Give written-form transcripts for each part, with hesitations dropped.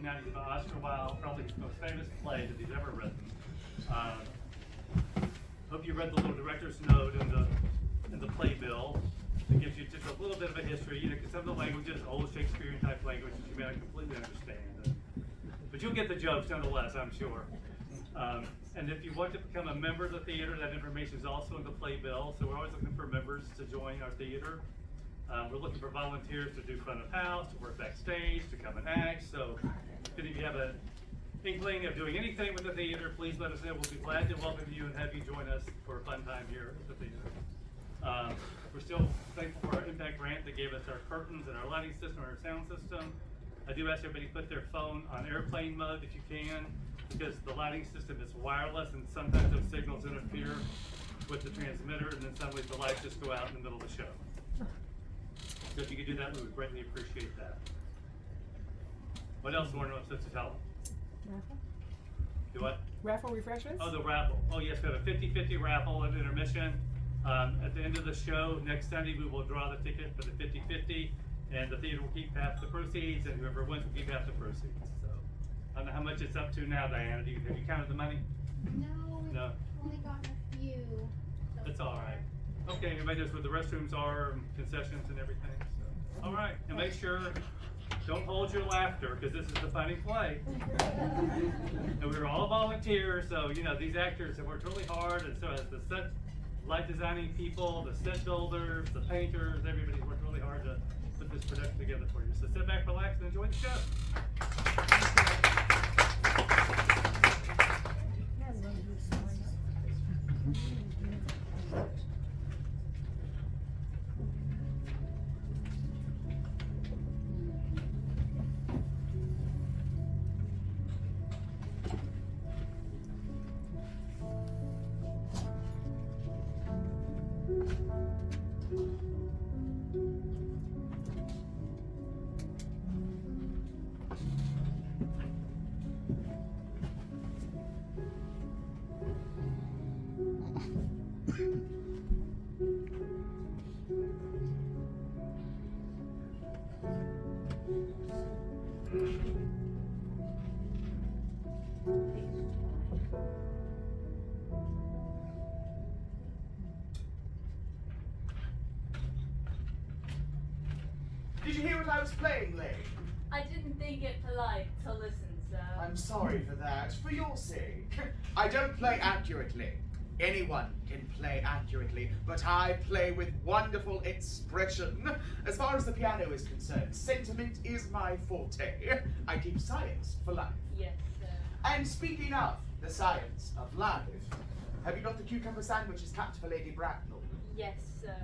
1990s about Oscar Wilde, probably his most famous play that he's ever written. Hope you read the little director's note in the playbill. It gives you just a little bit of a history, because some of the language is old Shakespearean type language that you may not completely understand. But you'll get the jokes nonetheless, I'm sure. And if you want to become a member of the theater, that information is also in the playbill. So we're always looking for members to join our theater. We're looking for volunteers to do front of house, to work backstage, to come and act. So if you have an inkling of doing anything with the theater, please let us know. We'll be glad to welcome you and have you join us for a fun time here at the theater. We're still thankful for our impact grant that gave us our curtains and our lighting system, our sound system. I do ask everybody to put their phone on airplane mode if you can, because the lighting system is wireless and sometimes those signals interfere with the transmitter, and then suddenly the lights just go out in the middle of the show. So if you could do that, we would greatly appreciate that. What else, Warren, wants us to tell them? Raffle? Do what? Raffle refreshments? Oh, the raffle. Oh, yes, we have a 50-50 raffle at intermission. At the end of the show, next Sunday, we will draw the ticket for the 50-50, and the theater will keep half the proceeds, and whoever wins will keep half the proceeds. So, I don't know how much it's up to now, Diana. Have you counted the money? No, we've only gotten a few. So That's all right. Okay, everybody knows where the restrooms are, and concessions and everything. So, all right, and make sure, don't hold your laughter, because this is the funny play. And we were all volunteers, so these actors have worked really hard, and so has the set light designing people, the set builders, the painters, everybody's worked really hard to put this production together for you. So sit back, relax, and enjoy the show. Did you hear what I was playing, Lane? I didn't think it polite to listen, sir. I'm sorry for that, for your sake. I don't play accurately. Anyone can play accurately, but I play with wonderful expression. As far as the piano is concerned, sentiment is my forte. I keep science for life. Yes, sir. And speaking of the science of life, have you got the cucumber sandwiches cut for Lady Bracknell? Yes, sir.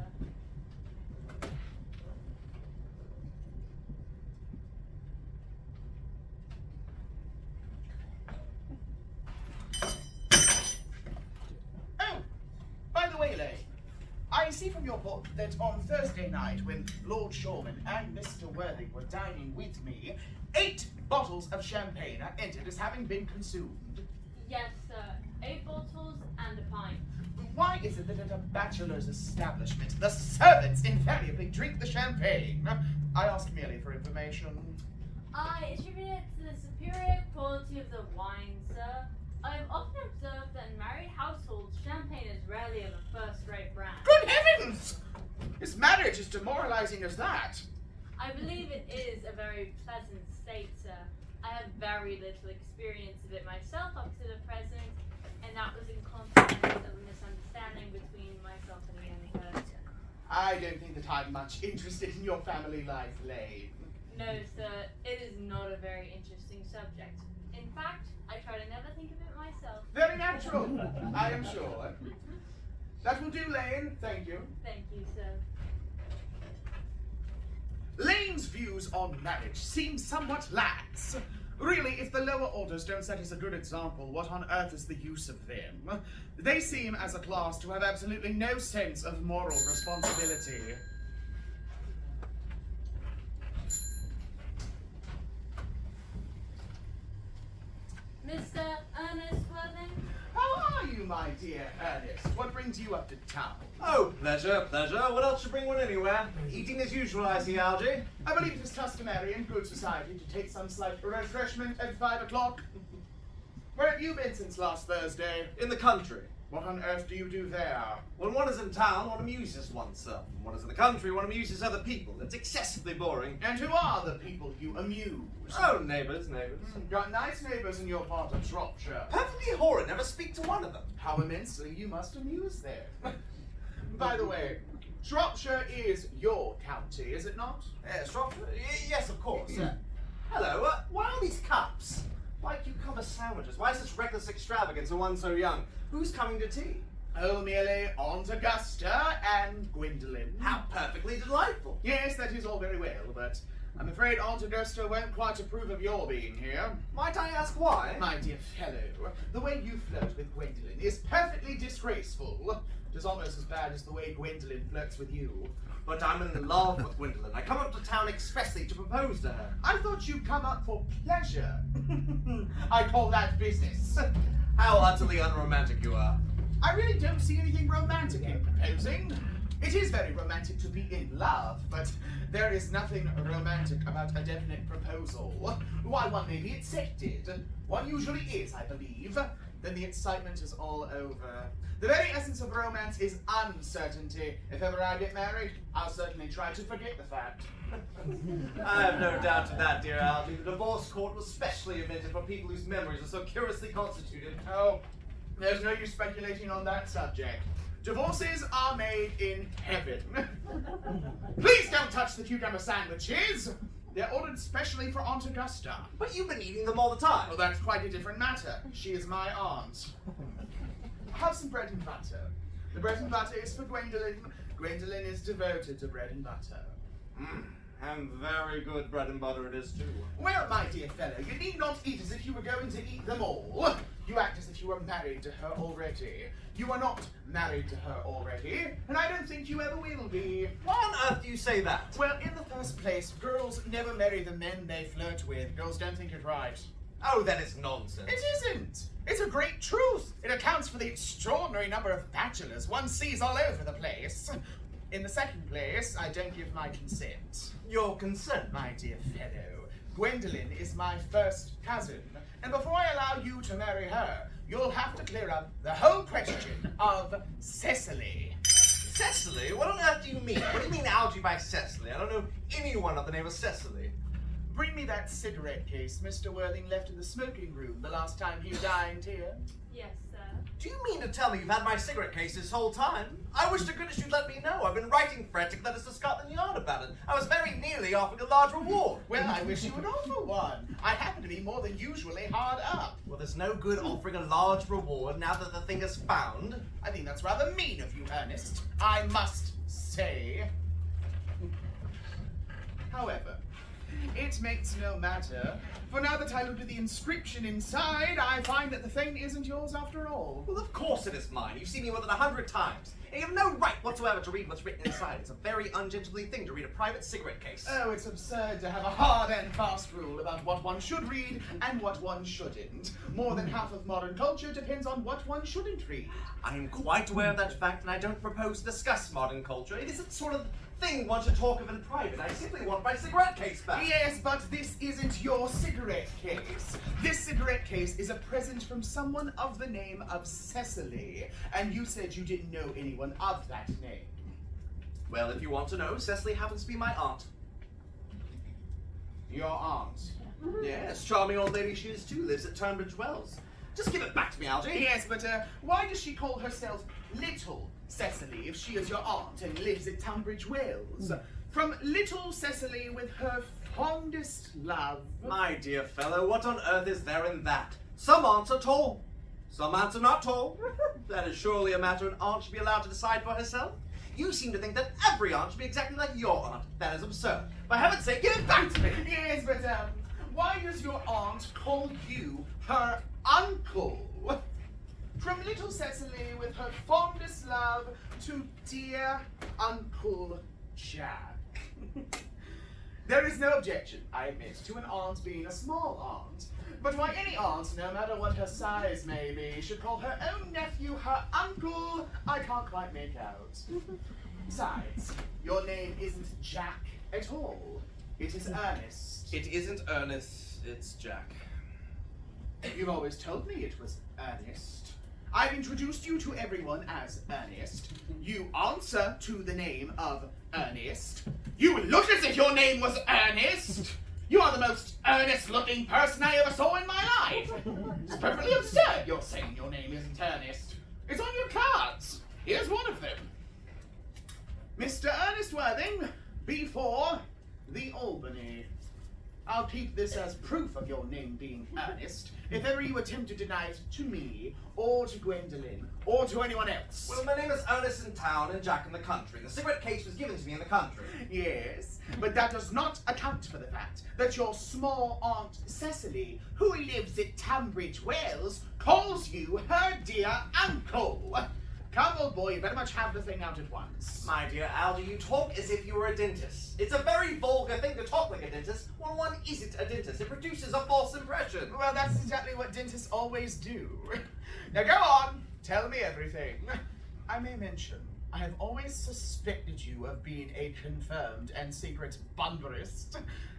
I see from your book that on Thursday night, when Lord Shorman and Mr. Worthing were dining with me, 8 bottles of champagne are entered as having been consumed. Yes, sir. 8 bottles and a pint. Why is it that at a bachelor's establishment, the servants invariably drink the champagne? I ask merely for information. I attribute it to the superior quality of the wine, sir. I have often observed that in married households, champagne is rarely of a first-rate brand. Good heavens! His marriage is demoralizing as that. I believe it is a very pleasant state, sir. I have very little experience of it myself up to the present, and that was in consequence of a misunderstanding between myself and a young person. I don't think that I'm much interested in your family life, Lane. No, sir, it is not a very interesting subject. In fact, I try to never think of it myself. Very natural, I am sure. That will do, Lane. Thank you. Thank you, sir. Lane's views on marriage seem somewhat lax. Really, if the lower orders don't set us a good example, what on earth is the use of them? They seem, as a class, to have absolutely no sense of moral responsibility. Mr. Earnest Worthing? How are you, my dear Ernest. What brings you up to town? Oh, pleasure, pleasure. What else should bring one anywhere? Eating as usual, I see, Algie. I believe it is customary in good society to take some slight refreshment at 5 o'clock. Where have you been since last Thursday? In the country. What on earth do you do there? When one is in town, one amuses oneself. When one is in the country, one amuses other people. It's excessively boring. And who are the people you amuse? Oh, neighbours, neighbours. Got nice neighbours in your part of Shropshire. Perfectly horrid. Never speak to one of them. How immensely you must amuse them. By the way, Shropshire is your county, is it not? Shropshire? Yes, of course. Hello, why all these cups? Why cucumber sandwiches? Why such reckless extravagance in one so young? Who's coming to tea? Oh, merely Aunt Augusta and Gwendolyn. How perfectly delightful. Yes, that is all very well, but I'm afraid Aunt Augusta won't quite approve of your being here. Might I ask why? My dear fellow, the way you flirt with Gwendolyn is perfectly disgraceful. It is almost as bad as the way Gwendolyn flirts with you. But I'm in love with Gwendolyn. I come up to town expressly to propose to her. I thought you'd come up for pleasure. I call that business. How utterly unromantic you are. I really don't see anything romantic in proposing. It is very romantic to be in love, but there is nothing romantic about a definite proposal. While one may be accepted, one usually is, I believe, then the excitement is all over. The very essence of romance is uncertainty. If ever I get married, I'll certainly try to forget the fact. I have no doubt of that, dear Algie. The divorce court was specially invented for people whose memories are so curiously constituted. Oh, there's no use speculating on that subject. Divorces are made in heaven. Please don't touch the cucumber sandwiches. They're ordered specially for Aunt Augusta. But you've been eating them all the time. Well, that's quite a different matter. She is my aunt. Have some bread and butter. The bread and butter is for Gwendolyn. Gwendolyn is devoted to bread and butter. And very good bread and butter it is too. Well, my dear fellow, you need not eat as if you were going to eat them all. You act as if you were married to her already. You are not married to her already, and I don't think you ever will be. Why on earth do you say that? Well, in the first place, girls never marry the men they flirt with. Girls don't think it right. Oh, that is nonsense. It isn't. It's a great truth. It accounts for the extraordinary number of bachelors one sees all over the place. In the second place, I don't give my consent. Your consent? My dear fellow, Gwendolyn is my first cousin, and before I allow you to marry her, you'll have to clear up the whole question of Cecily. Cecily? What on earth do you mean? What do you mean Algie by Cecily? I don't know anyone of the name of Cecily. Bring me that cigarette case Mr. Worthing left in the smoking room the last time he dined here. Yes, sir. Do you mean to tell me you've had my cigarette case this whole time? I wish to goodness you'd let me know. I've been writing frantic letters to Scotland Yard about it. I was very nearly offering a large reward. Well, I wish you would offer one. I happen to be more than usually hard up. Well, there's no good offering a large reward now that the thing is found. I think that's rather mean of you, Ernest. I must say. However, it makes no matter, for now that I look at the inscription inside, I find that the thing isn't yours after all. Well, of course it is mine. You've seen me more than 100 times. And you have no right whatsoever to read what's written inside. It's a very ungentlemanly thing to read a private cigarette case. Oh, it's absurd to have a hard and fast rule about what one should read and what one shouldn't. More than half of modern culture depends on what one shouldn't read. I am quite aware of that fact, and I don't propose to discuss modern culture. It isn't sort of thing one should talk of in private. I simply want my cigarette case back. Yes, but this isn't your cigarette case. This cigarette case is a present from someone of the name of Cecily, and you said you didn't know anyone of that name. Well, if you want to know, Cecily happens to be my aunt. Your aunt? Yes, charming old lady she is too, lives at Tunbridge Wells. Just give it back to me, Algie. Yes, but why does she call herself Little Cecily if she is your aunt and lives at Tunbridge Wells? From Little Cecily with her fondest love. My dear fellow, what on earth is there in that? Some aunts are tall. Some aunts are not tall. That is surely a matter an aunt should be allowed to decide for herself. You seem to think that every aunt should be exactly like your aunt. That is absurd. For heaven's sake, give it back to me! Yes, but why does your aunt call you her uncle? From Little Cecily with her fondest love to dear Uncle Jack. There is no objection, I admit, to an aunt being a small aunt, But why any aunt, no matter what her size may be, should call her own nephew her uncle, I can't quite make out. Besides, your name isn't Jack at all. It is Ernest. It isn't Ernest, it's Jack. You've always told me it was Ernest. I've introduced you to everyone as Ernest. You answer to the name of Ernest. You look as if your name was Ernest. You are the most earnest-looking person I ever saw in my life. It's perfectly absurd you're saying your name isn't Ernest. It's on your cards. Here's one of them. Mr. Ernest Worthing, B4, the Albany. I'll keep this as proof of your name being Ernest, if ever you attempt to deny it to me, or to Gwendolyn, or to anyone else. Well, my name is Ernest in town and Jack in the country. The cigarette case was given to me in the country. Yes, but that does not account for the fact that your small aunt Cecily, who lives at Tunbridge Wells, calls you her dear uncle. Come, old boy, you better much have the thing out at once. My dear Algy, you talk as if you were a dentist. It's a very vulgar thing to talk like a dentist when one isn't a dentist. It produces a false impression. Well, that's exactly what dentists always do. Now go on, tell me everything. I may mention, I have always suspected you of being a confirmed and secret Bunburyist,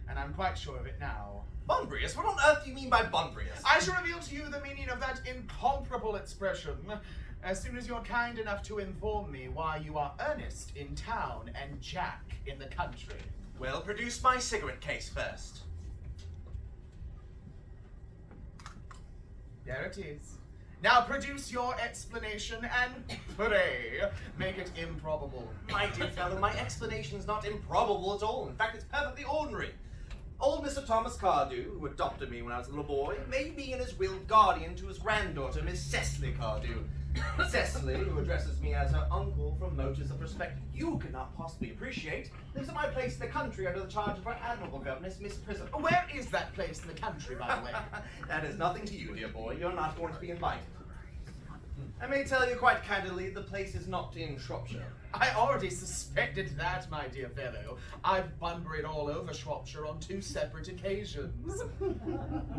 and I'm quite sure of it now. Bunburyist? What on earth do you mean by Bunburyist? I shall reveal to you the meaning of that incomparable expression as soon as you're kind enough to inform me why you are Ernest in town and Jack in the country. Well, produce my cigarette case first. There it is. Now produce your explanation and pray, make it improbable. My dear fellow, my explanation's not improbable at all. In fact, it's perfectly ordinary. Old Mr. Thomas Cardew, who adopted me when I was a little boy, made me in his will guardian to his granddaughter, Miss Cecily Cardew. Cecily, who addresses me as her uncle from motives of respect you cannot possibly appreciate, lives at my place in the country under the charge of our admirable governess, Miss Prisim. Where is that place in the country, by the way? That is nothing to you, dear boy. You're not going to be invited. I may tell you quite candidly, the place is not in Shropshire. I already suspected that, my dear fellow. I've Bunburyed all over Shropshire on 2 separate occasions.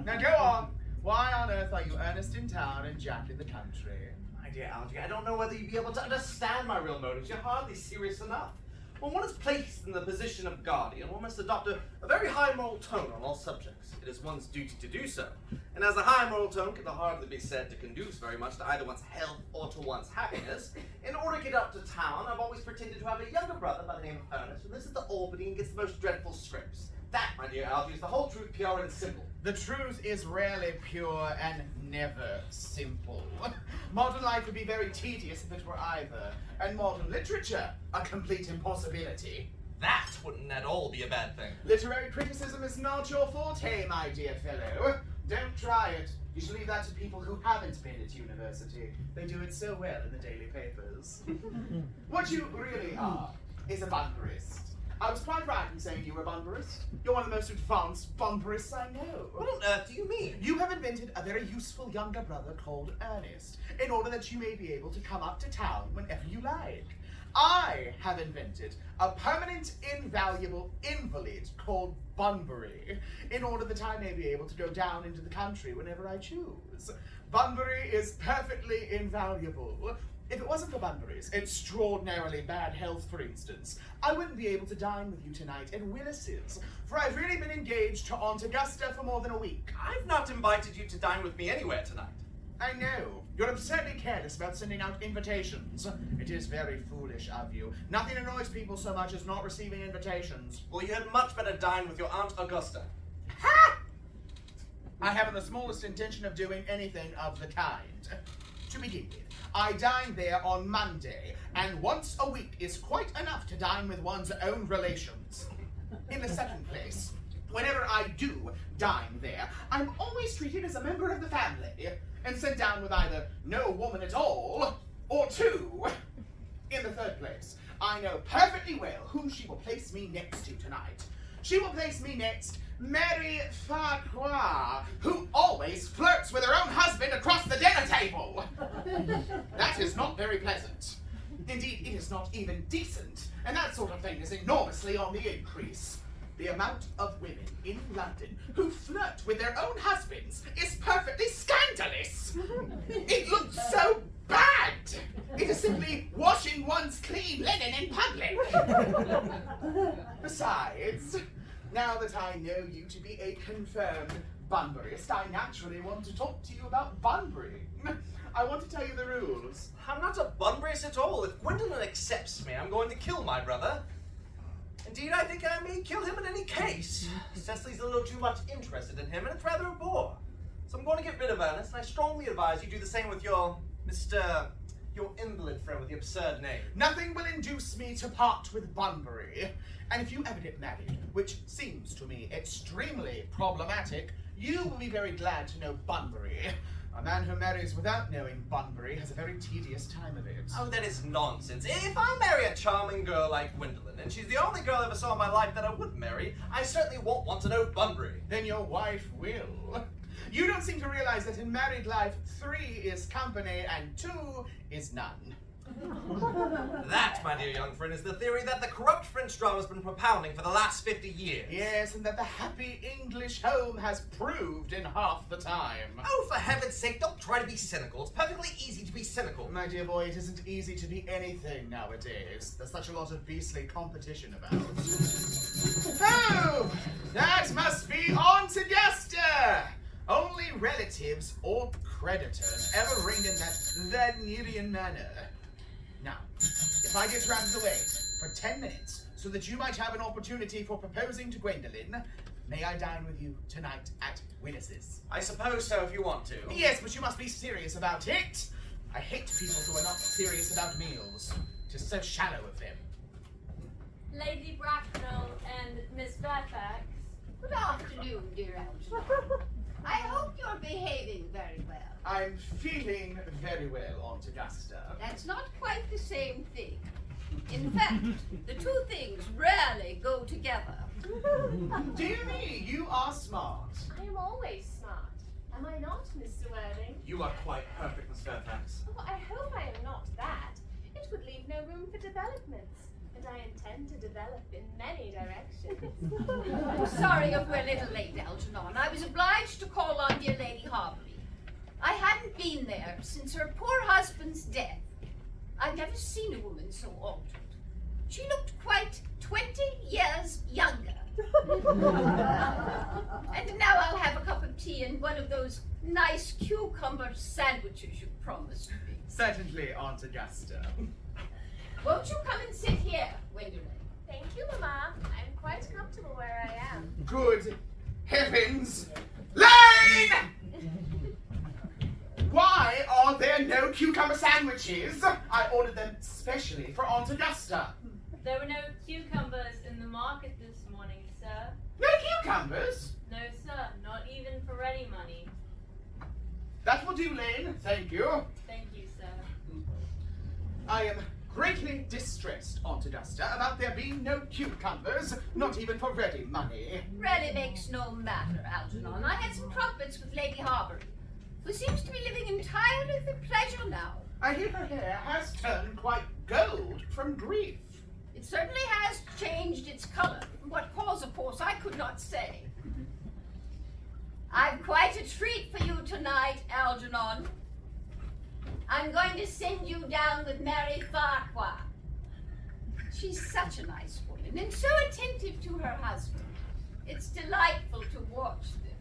Now go on. Why on earth are you Ernest in town and Jack in the country? My dear Algy, I don't know whether you'd be able to understand my real motives. You're hardly serious enough. When one is placed in the position of guardian, one must adopt a very high moral tone on all subjects. It is one's duty to do so. And as a high moral tone can hardly be said to conduce very much to either one's health or to one's happiness, in order to get up to town, I've always pretended to have a younger brother by the name of Earnest, who lives at the Albany and gets the most dreadful scrapes. That, my dear Algy, is the whole truth, pure and simple. The truth is rarely pure and never simple. Modern life would be very tedious if it were either, and modern literature a complete impossibility. That wouldn't at all be a bad thing. Literary criticism is not your forte, my dear fellow. Don't try it. You should leave that to people who haven't been at university. They do it so well in the daily papers. What you really are is a Bunburyist. I was quite right in saying you were a Bunburyist. You're one of the most advanced Bunburyists I know. What on earth do you mean? You have invented a very useful younger brother called Ernest, in order that you may be able to come up to town whenever you like. I have invented a permanent, invaluable invalid called Bunbury, in order that I may be able to go down into the country whenever I choose. Bunbury is perfectly invaluable. If it wasn't for Bunbury's extraordinarily bad health, for instance, I wouldn't be able to dine with you tonight at Willis's, for I've really been engaged to Aunt Augusta for more than a week. I've not invited you to dine with me anywhere tonight. I know. You're absurdly careless about sending out invitations. It is very foolish of you. Nothing annoys people so much as not receiving invitations. Well, you had much better dine with your Aunt Augusta. Ha! I haven't the smallest intention of doing anything of the kind. To begin with, I dine there on Monday, and once a week is quite enough to dine with one's own relations. In the second place, whenever I do dine there, I'm always treated as a member of the family, and sent down with either no woman at all, or 2. In the third place, I know perfectly well whom she will place me next to tonight. She will place me next Mary Farquhar, who always flirts with her own husband across the dinner table. That is not very pleasant. Indeed, it is not even decent, and that sort of thing is enormously on the increase. The amount of women in London who flirt with their own husbands is perfectly scandalous. It looks so bad. It is simply washing one's clean linen in public. Besides, now that I know you to be a confirmed Bunburyist, I naturally want to talk to you about Bunbury. I want to tell you the rules. I'm not a Bunburyist at all. If Gwendolyn accepts me, I'm going to kill my brother. Indeed, I think I may kill him in any case. Cecily's a little too much interested in him, and it's rather a bore. So I'm going to get rid of Ernest, and I strongly advise you do the same with your your invalid friend with the absurd name. Nothing will induce me to part with Bunbury. And if you ever get married, which seems to me extremely problematic, you will be very glad to know Bunbury. A man who marries without knowing Bunbury has a very tedious time of it. Oh, that is nonsense. If I marry a charming girl like Gwendolyn, and she's the only girl I ever saw in my life that I would marry, I certainly won't want to know Bunbury. Then your wife will. You don't seem to realize that in married life, 3 is company and 2 is none. That, my dear young friend, is the theory that the corrupt French drama has been propounding for the last 50 years. Yes, and that the happy English home has proved in half the time. Oh, for heaven's sake, don't try to be cynical. It's perfectly easy to be cynical. My dear boy, it isn't easy to be anything nowadays. There's such a lot of beastly competition about. Oh, that must be Aunt Augusta! Only relatives or creditors ever reigned in that Wagnerian manner. Now, if I get round the way for 10 minutes so that you might have an opportunity for proposing to Gwendolyn, may I dine with you tonight at Willis's? I suppose so if you want to. Yes, but you must be serious about it. I hate people who are not serious about meals. It is so shallow of them. Lady Bracknell and Miss Fairfax. Good afternoon, dear Algernon. I hope you're behaving very well. I'm feeling very well, Aunt Augusta. That's not quite the same thing. In fact, the two things rarely go together. Dear me, you are smart. I am always smart. Am I not, Mr. Worthing? You are quite perfect, Miss Fairfax. Oh, I hope I am not that. It would leave no room for developments. And I intend to develop in many directions. I'm sorry if we're a little late, Algernon. I was obliged to call on dear Lady Harbury. I hadn't been there since her poor husband's death. I've never seen a woman so altered. She looked quite 20 years younger. And now I'll have a cup of tea and one of those nice cucumber sandwiches you promised me. Certainly, Aunt Augusta. Won't you come and sit here, Gwendolyn? Thank you, Mamma. I'm quite comfortable where I am. Good heavens! Lane! Why are there no cucumber sandwiches? I ordered them specially for Aunt Augusta. There were no cucumbers in the market this morning, sir. No cucumbers? No, sir, not even for ready money. That will do, Lane. Thank you. Thank you, sir. I am greatly distressed, Aunt Augusta, about there being no cucumbers, not even for ready money. Really makes no matter, Algernon. I had some trumpets with Lady Harbury, who seems to be living entirely for pleasure now. I hear her hair has turned quite gold from grief. It certainly has changed its color. What cause, of course, I could not say. I've quite a treat for you tonight, Algernon. I'm going to send you down with Mary Farquhar. She's such a nice woman and so attentive to her husband. It's delightful to watch them.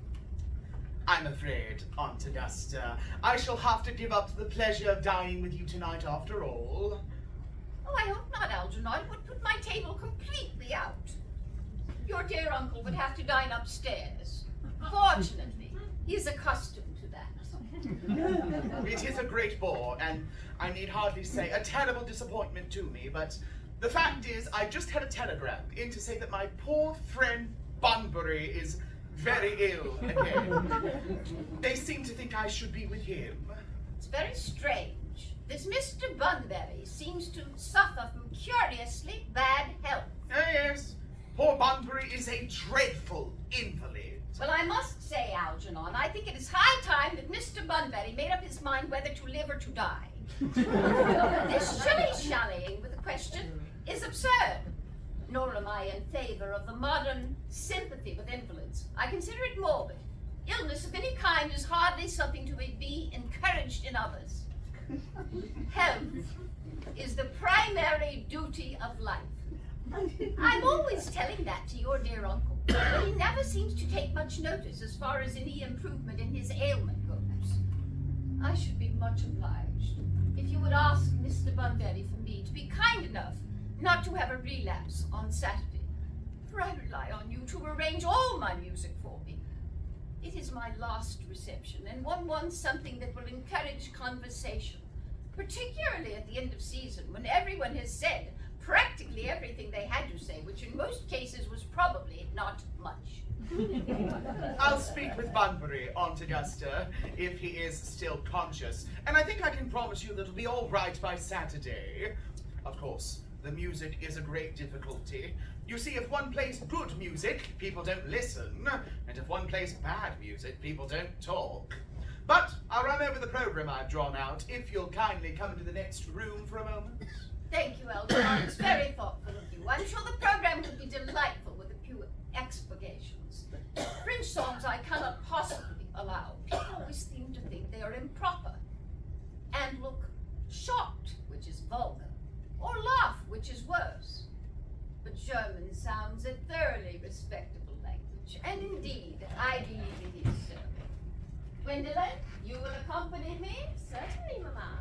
I'm afraid, Aunt Augusta, I shall have to give up the pleasure of dining with you tonight after all. Oh, I hope not, Algernon. It would put my table completely out. Your dear uncle would have to dine upstairs. Fortunately, he is accustomed to that. It is a great bore, and I need hardly say a terrible disappointment to me, but the fact is I just had a telegram in to say that my poor friend Bunbury is very ill again. They seem to think I should be with him. It's very strange. This Mr. Bunbury seems to suffer from curiously bad health. Oh, yes, poor Bunbury is a dreadful invalid. Well, I must say, Algernon, I think it is high time that Mr. Bunbury made up his mind whether to live or to die. This shilly-shallying with the question is absurd. Nor am I in favor of the modern sympathy with invalids. I consider it morbid. Illness of any kind is hardly something to be encouraged in others. Health is the primary duty of life. I'm always telling that to your dear uncle, but he never seems to take much notice as far as any improvement in his ailment goes. I should be much obliged if you would ask Mr. Bunbury for me to be kind enough not to have a relapse on Saturday, for I rely on you to arrange all my music for me. It is my last reception, and one wants something that will encourage conversation, particularly at the end of season when everyone has said practically everything they had to say, which in most cases was probably not much. I'll speak with Bunbury, Aunt Augusta, if he is still conscious, and I think I can promise you that it'll be all right by Saturday. Of course, the music is a great difficulty. You see, if one plays good music, people don't listen, and if one plays bad music, people don't talk. But I'll run over the program I've drawn out, if you'll kindly come into the next room for a moment. Thank you, Algernon. It's very thoughtful of you. I'm sure the program will be delightful with a few expurgations. French songs I cannot possibly allow. People always seem to think they are improper, and look shocked, which is vulgar, or laugh, which is worse. But German sounds a thoroughly respectable language, and indeed, I believe it is so. Gwendolyn, you will accompany me? Certainly, Mamma.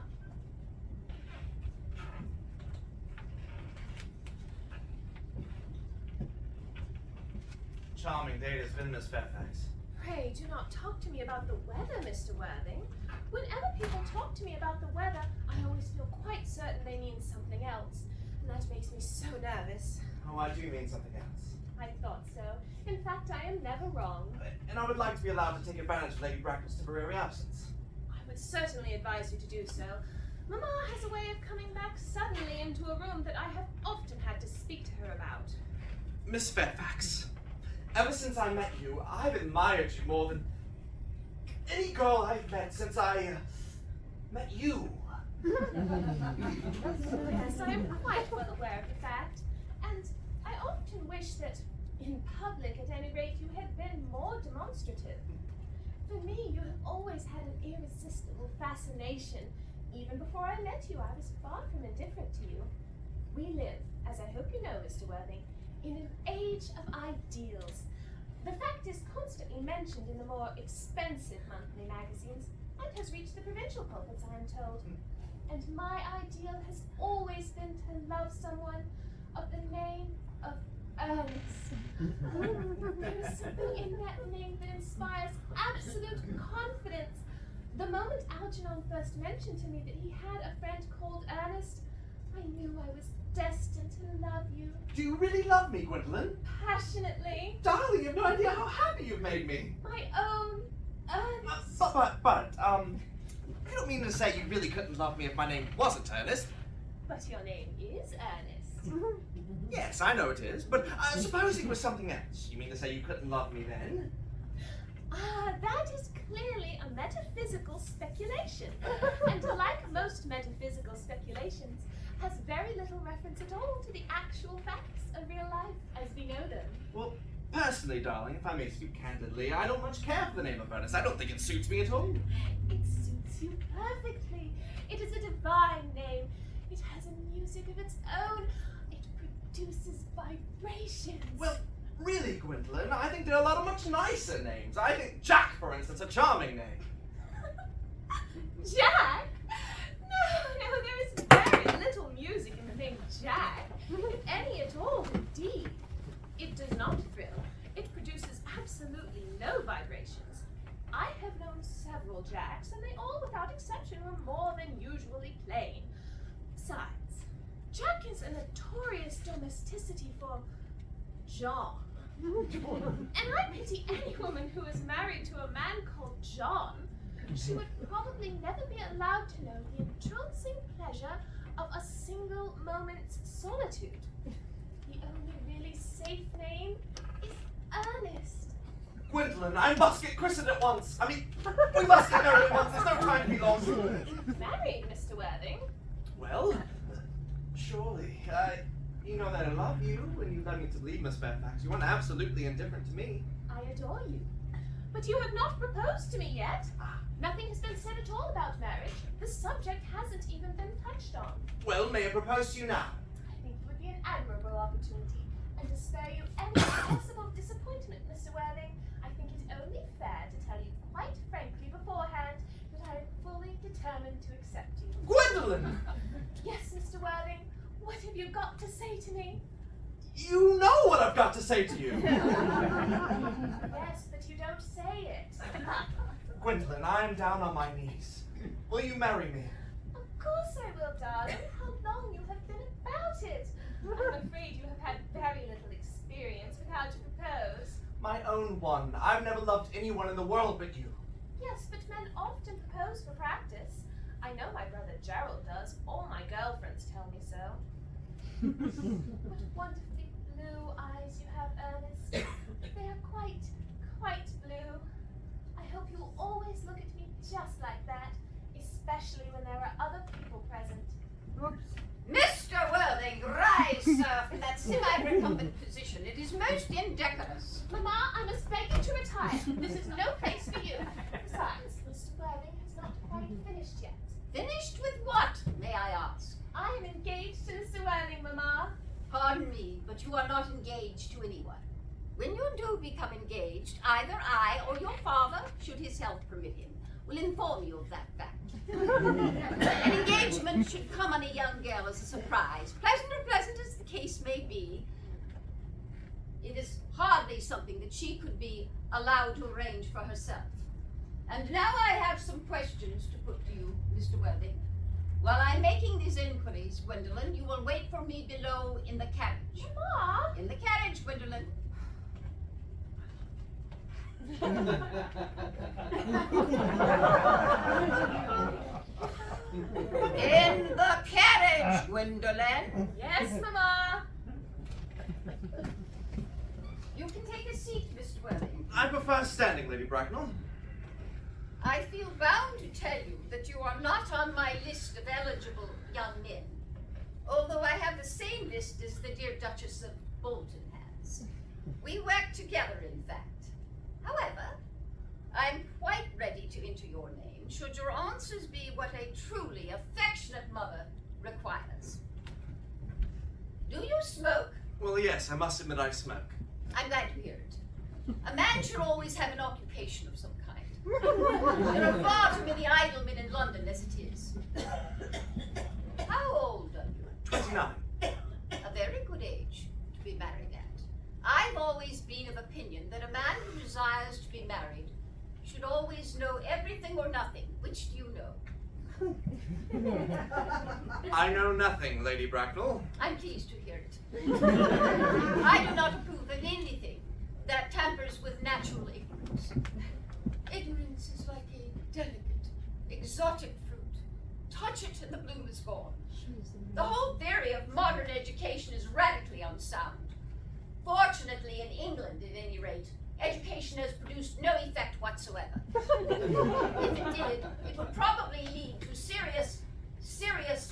Charming day it has been, Miss Fairfax. Pray do not talk to me about the weather, Mr. Worthing. Whenever people talk to me about the weather, I always feel quite certain they mean something else. And that makes me so nervous. Oh, I do mean something else. I thought so. In fact, I am never wrong. And I would like to be allowed to take advantage of Lady Bracknell's temporary absence. I would certainly advise you to do so. Mamma has a way of coming back suddenly into a room that I have often had to speak to her about. Miss Fairfax, ever since I met you, I've admired you more than any girl I've met since I met you. Yes, I am quite well aware of the fact. And I often wish that, in public at any rate, you had been more demonstrative. For me, you have always had an irresistible fascination. Even before I met you, I was far from indifferent to you. We live, as I hope you know, Mr. Worthing, in an age of ideals. The fact is constantly mentioned in the more expensive monthly magazines and has reached the provincial pulpits, I am told. And my ideal has always been to love someone of the name of Earnest. There is something in that name that inspires absolute confidence. The moment Algernon first mentioned to me that he had a friend called Earnest, I knew I was destined to love you. Do you really love me, Gwendolyn? Passionately. Darling, you have no idea how happy you've made me. My own Earnest. But, you don't mean to say you really couldn't love me if my name wasn't Ernest? But your name is Earnest. Yes, I know it is, but supposing it was something else. You mean to say you couldn't love me then? Ah, that is clearly a metaphysical speculation. And like most metaphysical speculations, has very little reference at all to the actual facts of real life as we know them. Well, personally, darling, if I may speak candidly, I don't much care for the name of Ernest. I don't think it suits me at all. It suits you perfectly. It is a divine name. It has a music of its own. It produces vibrations. Well, really, Gwendolyn, I think there are a lot of much nicer names. I think Jack, for instance, a charming name. Jack? No, there is very little music in the name Jack. If any at all, indeed. It does not thrill. It produces absolutely no vibrations. I have known several Jacks, and they all, without exception, were more than usually plain. Besides, Jack is a notorious domesticity for John. And I pity any woman who is married to a man called John. She would probably never be allowed to know the entrancing pleasure of a single moment's solitude. The only really safe name is Earnest. Gwendolyn, I must get christened at once. I mean, we must get married at once. There's no time to be lost. Married, Mr. Worthing? Well, surely. You know that I love you, and you led me to believe, Miss Fairfax. You weren't absolutely indifferent to me. I adore you. But you have not proposed to me yet. Nothing has been said at all about marriage. The subject hasn't even been touched on. Well, may I propose to you now? I think it would be an admirable opportunity. And to spare you any possible disappointment, Mr. Worthing, I think it only fair to tell you quite frankly beforehand that I am fully determined to accept you. Gwendolyn! Yes, Mr. Worthing. What have you got to say to me? You know what I've got to say to you! Yes, but you don't say it. Gwendolyn, I am down on my knees. Will you marry me? Of course I will, darling. How long you have been about it. I'm afraid you have had very little experience with how to propose. My own one. I've never loved anyone in the world but you. Yes, but men often propose for practice. I know my brother Gerald does. All my girlfriends tell me so. What wonderfully blue eyes you have, Ernest. They are quite blue. I hope you'll always look at me just like that, especially when there are other people present. Mr. Worthing, rise, sir, from that semi-recumbent position. It is most indecorous. Mamma, I must beg you to retire. This is no place for you. Besides, Mr. Worthing has not quite finished yet. Finished with what, may I ask? I am engaged to Mr. Worthing, Mamma. Pardon me, but you are not engaged to anyone. When you do become engaged, either I or your father, should his health permit him, will inform you of that fact. An engagement should come on a young girl as a surprise, pleasant or pleasant as the case may be. It is hardly something that she could be allowed to arrange for herself. And now I have some questions to put to you, Mr. Worthing. While I'm making these inquiries, Gwendolyn, you will wait for me below in the carriage. Mamma! In the carriage, Gwendolyn. In the carriage, Gwendolyn. Yes, Mamma. You can take a seat, Mr. Worthing. I prefer standing, Lady Bracknell. I feel bound to tell you that you are not on my list of eligible young men, although I have the same list as the dear Duchess of Bolton has. We work together, in fact. However, I'm quite ready to enter your name, should your answers be what a truly affectionate mother requires. Do you smoke? Well, yes, I must admit I smoke. I'm glad to hear it. A man should always have an occupation of some kind. There are far too many idle men in London as it is. How old are you? 29. A very good age to be married at. I've always been of opinion that a man who desires to be married should always know everything or nothing. Which do you know? I know nothing, Lady Bracknell. I'm pleased to hear it. I do not approve of anything that tampers with natural ignorance. Ignorance is like a delicate, exotic fruit. Touch it and the bloom is gone. The whole theory of modern education is radically unsound. Fortunately, in England, at any rate, education has produced no effect whatsoever. If it did, it would probably lead to serious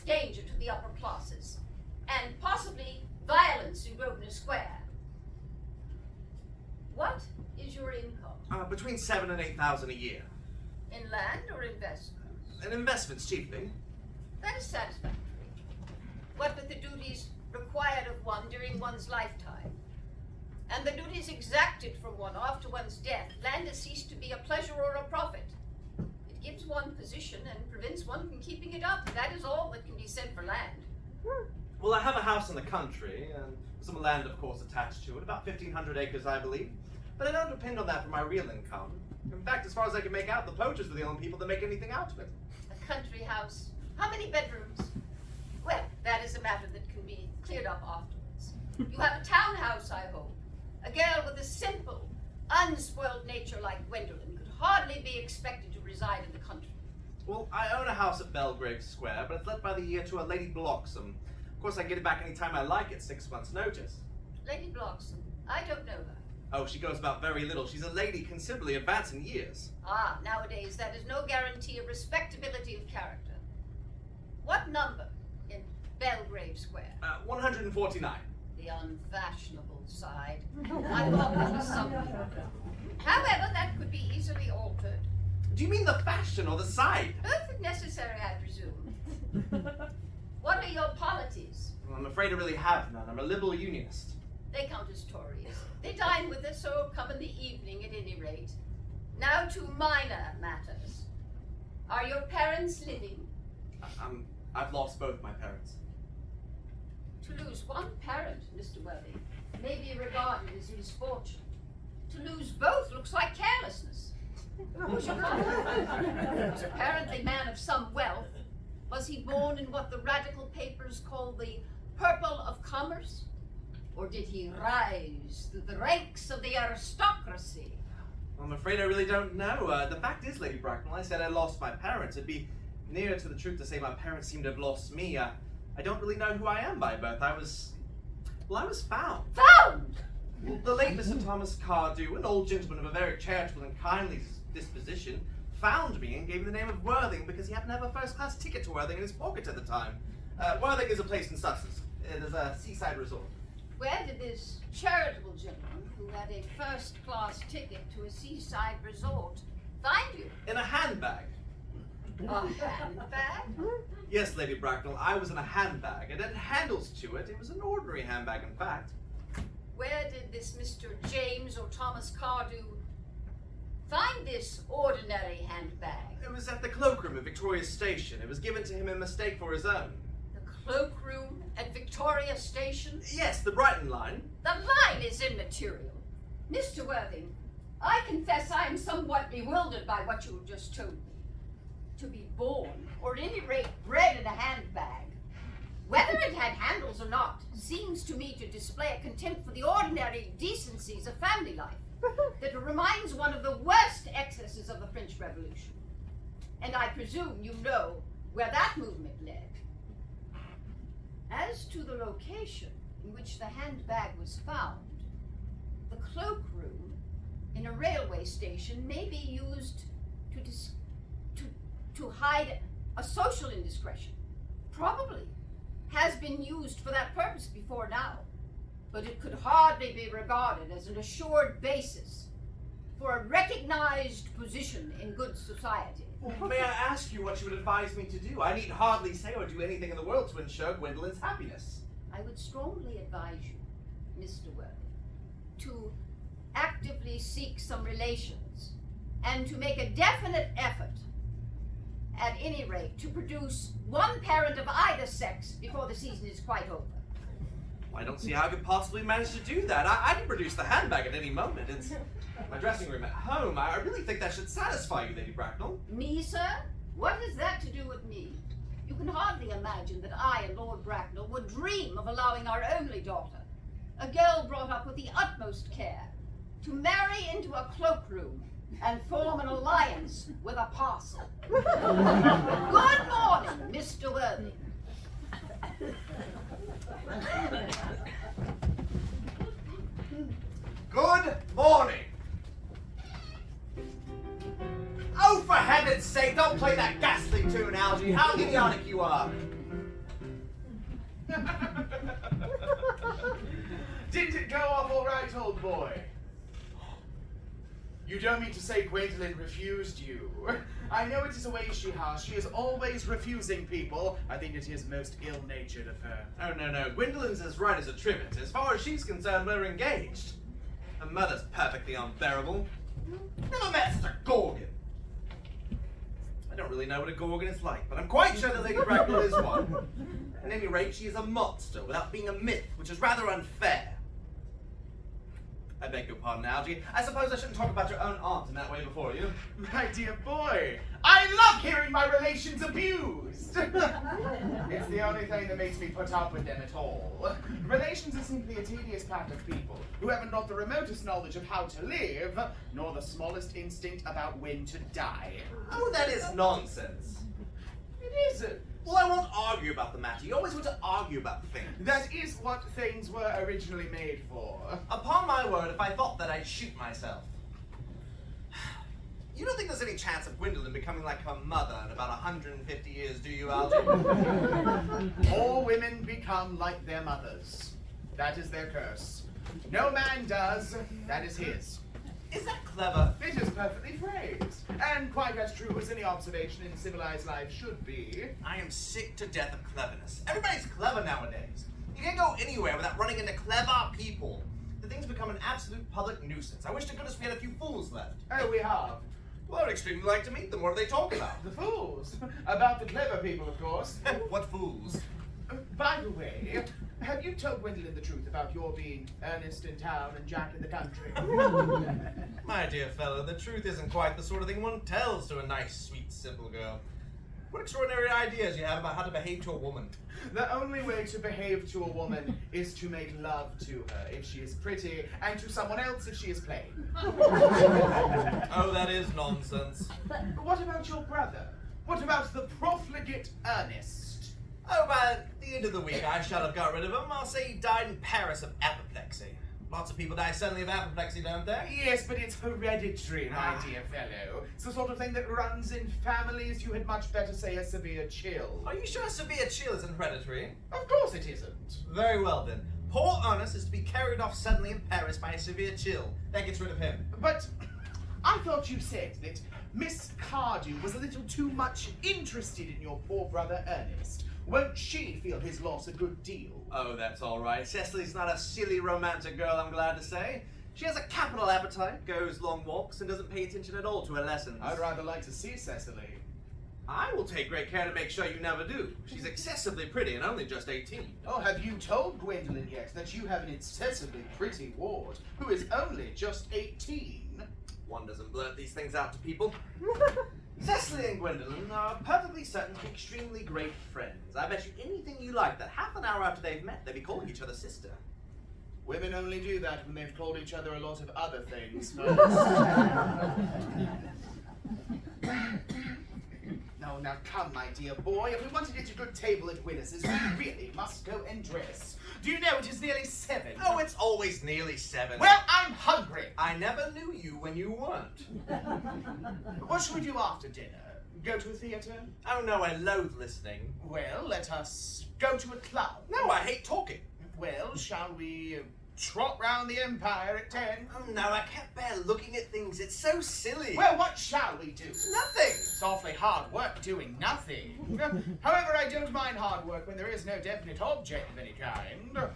danger to the upper classes, and possibly violence in Grosvenor Square. What is your income? Between 7,000 and 8,000 a year. In land or investments? And investments, chiefly. That is satisfactory. What with the duties required of one during one's lifetime, and the duties exacted from one after one's death, land has ceased to be a pleasure or a profit. It gives one position and prevents one from keeping it up. That is all that can be said for land. Well, I have a house in the country, and some land, of course, attached to it. About 1,500 acres, I believe. But I don't depend on that for my real income. In fact, as far as I can make out, the poachers are the only people that make anything out of it. A country house. How many bedrooms? Well, that is a matter that can be cleared up afterwards. You have a townhouse, I hope. A girl with a simple, unspoiled nature like Gwendolyn could hardly be expected to reside in the country. Well, I own a house at Belgrave Square, but it's let by the year to a Lady Bloxham. Of course, I can get it back any time I like at 6 months' notice. Lady Bloxham. I don't know her. Oh, she goes about very little. She's a lady considerably advanced in years. Ah, nowadays that is no guarantee of respectability of character. What number in Belgrave Square? 149. the unfashionable side. I thought there was something. However, that could be easily altered. Do you mean the fashion or the side? Both if necessary, I presume. What are your polities? Well, I'm afraid I really have none. I'm a liberal unionist. They count as Tories. They dine with us, so come in the evening at any rate. Now to minor matters. Are your parents living? I've lost both my parents. To lose one parent, Mr. Worthing, may be regarded as misfortune. To lose both looks like carelessness. Who's your father? Was apparently man of some wealth. Was he born in what the radical papers call the purple of commerce? Or did he rise through the ranks of the aristocracy? I'm afraid I really don't know. The fact is, Lady Bracknell, I said I lost my parents. It'd be nearer to the truth to say my parents seem to have lost me. I don't really know who I am by birth. I was found. Found! Well, the late Mr. Thomas Cardew, an old gentleman of a very charitable and kindly disposition, found me and gave me the name of Worthing because he happened to have a first-class ticket to Worthing in his pocket at the time. Worthing is a place in Sussex. It is a seaside resort. Where did this charitable gentleman, who had a first-class ticket to a seaside resort, find you? In a handbag. A handbag? Yes, Lady Bracknell, I was in a handbag. It had handles to it. It was an ordinary handbag, in fact. Where did this Mr. James or Thomas Cardew find this ordinary handbag? It was at the cloakroom at Victoria Station. It was given to him in mistake for his own. The cloakroom at Victoria Station? Yes, the Brighton line. The line is immaterial. Mr. Worthing, I confess I am somewhat bewildered by what you have just told me. To be born, or at any rate bred in a handbag, whether it had handles or not, seems to me to display a contempt for the ordinary decencies of family life that reminds one of the worst excesses of the French Revolution. And I presume you know where that movement led. As to the location in which the handbag was found, the cloakroom in a railway station may be used to hide a social indiscretion. Probably has been used for that purpose before now, but it could hardly be regarded as an assured basis for a recognized position in good society. Well, may I ask you what you would advise me to do? I need hardly say or do anything in the world to ensure Gwendolyn's happiness. I would strongly advise you, Mr. Worthing, to actively seek some relations and to make a definite effort, at any rate, to produce one parent of either sex before the season is quite over. Well, I don't see how I could possibly manage to do that. I can produce the handbag at any moment. It's my dressing room at home. I really think that should satisfy you, Lady Bracknell. Me, sir? What has that to do with me? You can hardly imagine that I and Lord Bracknell would dream of allowing our only daughter, a girl brought up with the utmost care, to marry into a cloakroom and form an alliance with a parson. Good morning, Mr. Worthing. Good morning. Oh, for heaven's sake, don't play that ghastly tune, Algie. How idiotic you are. Didn't it go off all right, old boy? You don't mean to say Gwendolyn refused you? I know it is a way she has. She is always refusing people. I think it is most ill-natured of her. Oh, no. Gwendolyn's as right as a trivet. As far as she's concerned, we're engaged. Her mother's perfectly unbearable. Never met such a gorgon. I don't really know what a gorgon is like, but I'm quite sure that Lady Bracknell is one. At any rate, she is a monster without being a myth, which is rather unfair. I beg your pardon, Algie. I suppose I shouldn't talk about your own aunt in that way before you. My dear boy, I love hearing my relations abused. It's the only thing that makes me put up with them at all. Relations are simply a tedious pack of people who haven't not the remotest knowledge of how to live, nor the smallest instinct about when to die. Oh, that is nonsense. It isn't. Well, I won't argue about the matter. You always want to argue about things. That is what things were originally made for. Upon my word, if I thought that, I'd shoot myself. You don't think there's any chance of Gwendolyn becoming like her mother in about 150 years, do you, Algie? All women become like their mothers. That is their curse. No man does, that is his. Is that clever? It is perfectly phrased, and quite as true as any observation in civilized life should be. I am sick to death of cleverness. Everybody's clever nowadays. You can't go anywhere without running into clever people. The thing's become an absolute public nuisance. I wish to goodness we had a few fools left. Oh, we have. Well, I'd extremely like to meet them. What do they talk about? The fools. About the clever people, of course. What fools? By the way, have you told Gwendolyn the truth about your being Earnest in town and Jack in the country? My dear fellow, the truth isn't quite the sort of thing one tells to a nice, sweet, simple girl. What extraordinary ideas you have about how to behave to a woman. The only way to behave to a woman is to make love to her if she is pretty, and to someone else if she is plain. Oh, that is nonsense. What about your brother? What about the profligate Earnest? Oh, by the end of the week, I shall have got rid of him. I'll say he died in Paris of apoplexy. Lots of people die suddenly of apoplexy, don't they? Yes, but it's hereditary, my dear fellow. It's the sort of thing that runs in families. You had much better say a severe chill. Are you sure severe chill isn't hereditary? Of course it isn't. Very well, then. Poor Earnest is to be carried off suddenly in Paris by a severe chill. That gets rid of him. But I thought you said that Miss Cardew was a little too much interested in your poor brother Earnest. Won't she feel his loss a good deal? Oh, that's all right. Cecily's not a silly romantic girl, I'm glad to say. She has a capital appetite, goes long walks, and doesn't pay attention at all to her lessons. I'd rather like to see Cecily. I will take great care to make sure you never do. She's excessively pretty and only just 18. Oh, have you told Gwendolyn yet that you have an excessively pretty ward who is only just 18? One doesn't blurt these things out to people. Cecily and Gwendolyn are perfectly certain to be extremely great friends. I bet you anything you like that half an hour after they've met, they'll be calling each other sister. Women only do that when they've called each other a lot of other things. No, now come, my dear boy. If we want to get a good table at Willis's, we really must go and dress. Do you know it is nearly 7? Oh, it's always nearly 7. Well, I'm hungry. I never knew you when you weren't. What shall we do after dinner? Go to a theatre? Oh no, I loathe listening. Well, let us go to a club. No, I hate talking. Well, shall we trot round the Empire at 10? Oh no, I can't bear looking at things. It's so silly. Well, what shall we do? Nothing. It's awfully hard work doing nothing. However, I don't mind hard work when there is no definite object of any kind.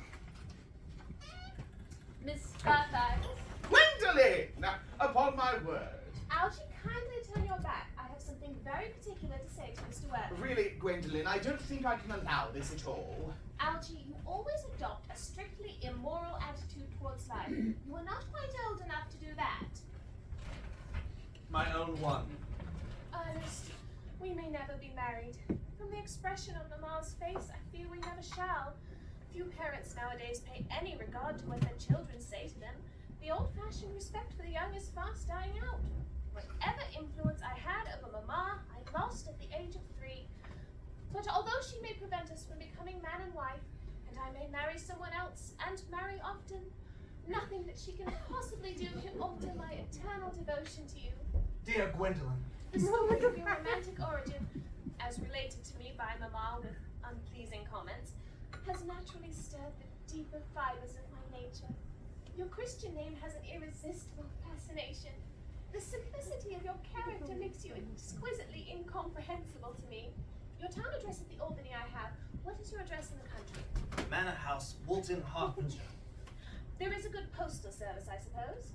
Miss Fairfax. Gwendolyn! Now, upon my word. Algie, kindly turn your back. I have something very particular to say to Mr. Webb. Really, Gwendolyn, I don't think I can allow this at all. Algie, you always adopt a strictly immoral attitude towards life. You are not quite old enough to do that. My own one. Ernest, we may never be married. From the expression of Mamma's face, I fear we never shall. Few parents nowadays pay any regard to what their children say to them. The old-fashioned respect for the young is fast dying out. Whatever influence I had over Mamma, I lost at the age of 3. But although she may prevent us from becoming man and wife, and I may marry someone else, and marry often, nothing that she can possibly do can alter my eternal devotion to you. Dear Gwendolyn. The story of your romantic origin, as related to me by Mamma with unpleasing comments, has naturally stirred the deeper fibers of my nature. Your Christian name has an irresistible fascination. The simplicity of your character makes you exquisitely incomprehensible to me. Your town address at the Albany I have. What is your address in the country? Manor House, Woolton, Hertfordshire. There is a good postal service, I suppose.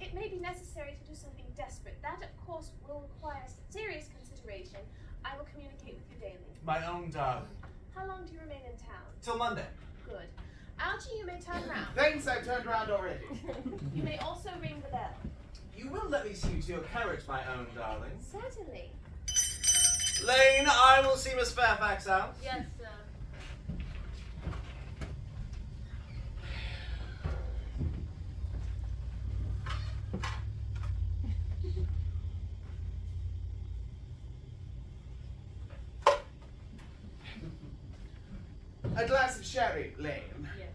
It may be necessary to do something desperate. That, of course, will require serious consideration. I will communicate with you daily. My own darling. How long do you remain in town? Till Monday. Good. Algie, you may turn round. Thanks, I've turned around already. You may also ring the bell. You will let me see you to your carriage, my own darling. Certainly. Lane, I will see Miss Fairfax out. Yes, sir. A glass of sherry, Lane. Yes.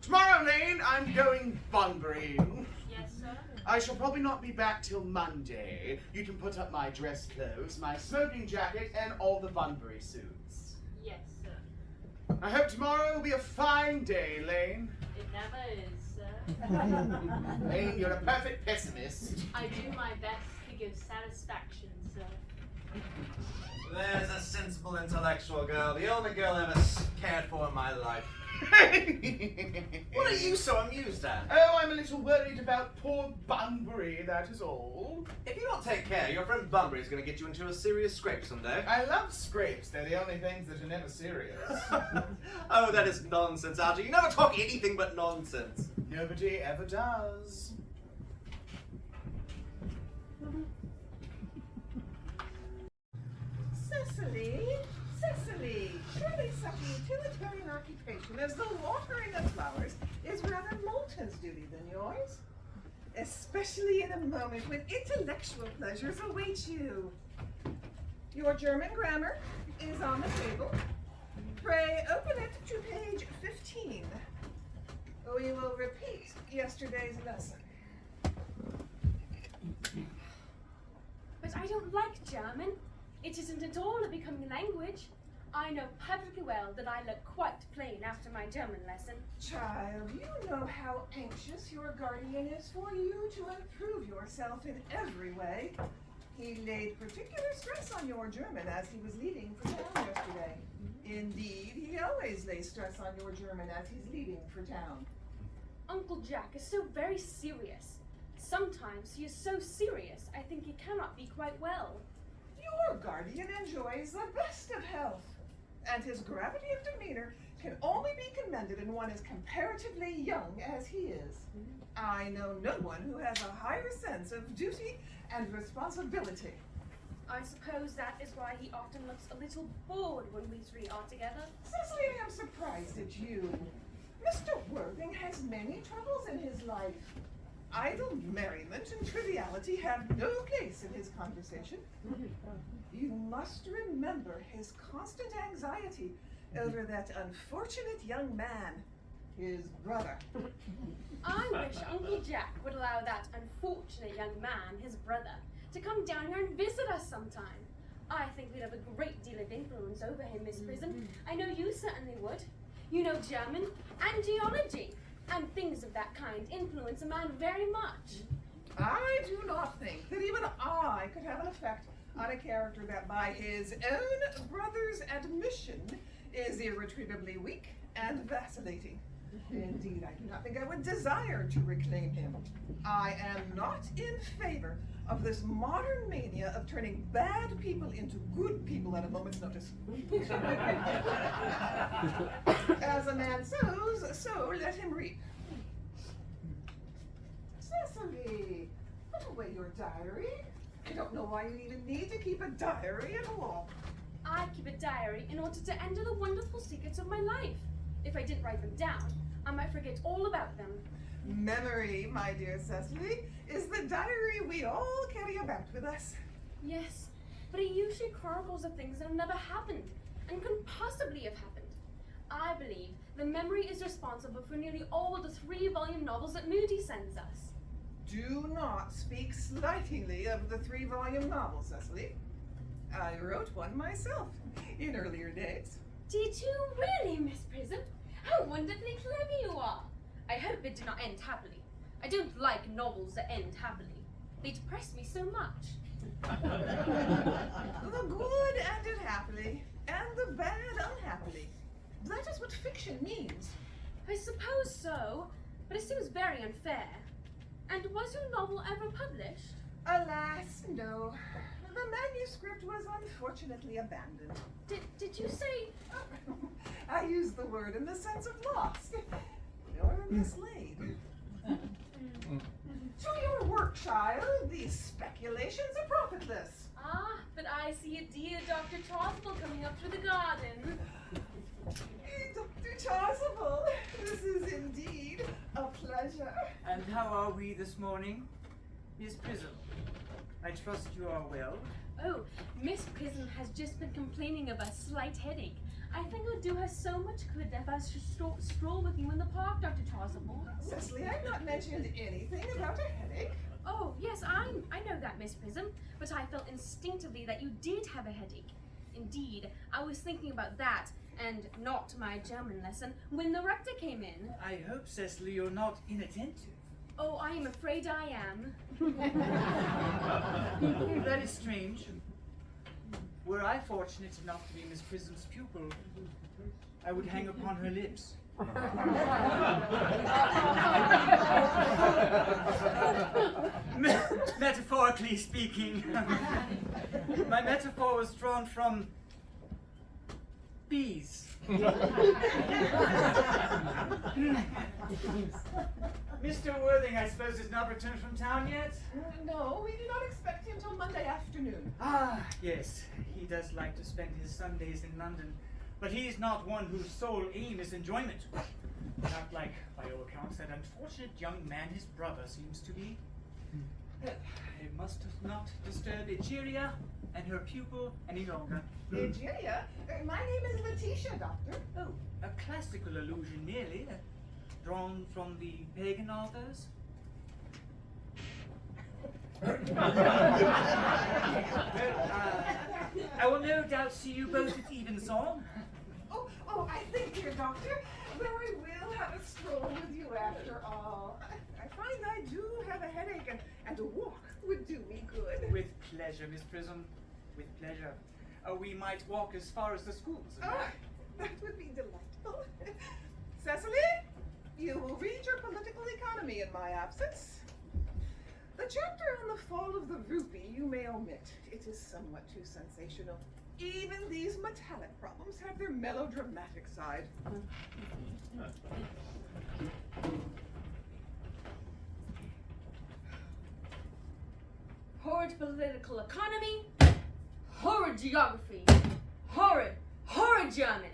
Tomorrow, Lane, I'm going Bunbury. Yes, sir. I shall probably not be back till Monday. You can put up my dress clothes, my smoking jacket, and all the Bunbury suits. Yes, sir. I hope tomorrow will be a fine day, Lane. It never is, sir. Lane, you're a perfect pessimist. I do my best to give satisfaction, sir. There's a sensible intellectual girl, the only girl I ever cared for in my life. What are you so amused at? Oh, I'm a little worried about poor Bunbury, that is all. If you don't take care, your friend Bunbury is going to get you into a serious scrape someday. I love scrapes, they're the only things that are never serious. Oh, that is nonsense, Algie. You never talk anything but nonsense. Nobody ever does. Cecily, surely such a utilitarian occupation as the watering of flowers is rather Moulton's duty than yours. Especially in a moment when intellectual pleasures await you. Your German grammar is on the table. Pray open it to page 15. We will repeat yesterday's lesson. But I don't like German. It isn't at all a becoming language. I know perfectly well that I look quite plain after my German lesson. Child, you know how anxious your guardian is for you to improve yourself in every way. He laid particular stress on your German as he was leaving for town yesterday. Indeed, he always lays stress on your German as he's leaving for town. Uncle Jack is so very serious. Sometimes he is so serious, I think he cannot be quite well. Your guardian enjoys the best of health, and his gravity of demeanor can only be commended in one as comparatively young as he is. I know no one who has a higher sense of duty and responsibility. I suppose that is why he often looks a little bored when we three are together. Cecily, I am surprised at you. Mr. Worthing has many troubles in his life. Idle merriment and triviality have no place in his conversation. You must remember his constant anxiety over that unfortunate young man, his brother. I wish Uncle Jack would allow that unfortunate young man, his brother, to come down here and visit us sometime. I think we'd have a great deal of influence over him, Miss Prisim. I know you certainly would. You know German and geology, and things of that kind influence a man very much. I do not think that even I could have an effect on a character that by his own brother's admission is irretrievably weak and vacillating. Indeed, I do not think I would desire to reclaim him. I am not in favor of this modern mania of turning bad people into good people at a moment's notice. As a man sows, so let him reap. Cecily, put away your diary. I don't know why you even need to keep a diary at all. I keep a diary in order to enter the wonderful secrets of my life. If I didn't write them down, I might forget all about them. Memory, my dear Cecily, is the diary we all carry about with us. Yes, but it usually chronicles the things that have never happened and couldn't possibly have happened. I believe the memory is responsible for nearly all the 3-volume novels that Moody sends us. Do not speak slightingly of the 3-volume novel, Cecily. I wrote one myself in earlier days. Did you really, Miss Prisim? How wonderfully clever you are! I hope it did not end happily. I don't like novels that end happily. They depress me so much. The good ended happily, and the bad unhappily. That is what fiction means. I suppose so, but it seems very unfair. And was your novel ever published? Alas, no. The manuscript was unfortunately abandoned. Did you say... I use the word in the sense of lost, or mislaid. To your work, child. These speculations are profitless. Ah, but I see a dear Dr. Chasuble coming up through the garden. Dr. Chasuble, this is indeed a pleasure. And how are we this morning? Miss Prisim, I trust you are well. Oh, Miss Prisim has just been complaining of a slight headache. I think it would do her so much good if I should stroll with you in the park, Dr. Chasuble. Cecily, I've not mentioned anything about a headache. Oh, yes, I know that, Miss Prisim, but I felt instinctively that you did have a headache. Indeed, I was thinking about that and not my German lesson when the rector came in. I hope, Cecily, you're not inattentive. Oh, I am afraid I am. That is strange. Were I fortunate enough to be Miss Prism's pupil, I would hang upon her lips. Metaphorically speaking, my metaphor was drawn from bees. Mr. Worthing, I suppose, has not returned from town yet? No, we do not expect him till Monday afternoon. Ah, yes. He does like to spend his Sundays in London, but he is not one whose sole aim is enjoyment. Not like, by all accounts, that unfortunate young man his brother seems to be. I must not disturb Egeria and her pupil any longer. Egeria? My name is Letitia, Doctor. Oh, a classical allusion nearly, drawn from the pagan authors. I will no doubt see you both at evensong. Oh, I think, dear Doctor, that I will have a stroll with you after all. I find I do have a headache, and a walk would do me good. With pleasure, Miss Prism. With pleasure. We might walk as far as the schools. That would be delightful. Cecily, you will read your political economy in my absence. The chapter on the fall of the rupee you may omit. It is somewhat too sensational. Even these metallic problems have their melodramatic side. Horrid political economy, horrid geography, horrid German.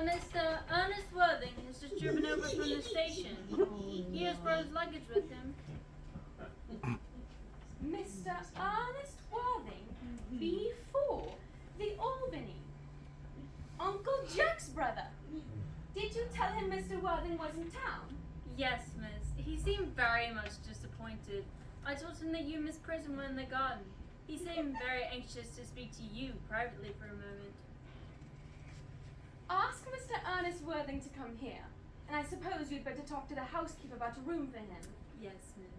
Mr. Ernest Worthing has just driven over from the station. He has brought his luggage with him. Mr. Ernest Worthing, B4, the Albany. Uncle Jack's brother. Did you tell him Mr. Worthing was in town? Yes, miss. He seemed very much disappointed. I told him that you, Miss Prisim, were in the garden. He seemed very anxious to speak to you privately for a moment. Ask Mr. Ernest Worthing to come here. And I suppose you'd better talk to the housekeeper about a room for him. Yes, miss.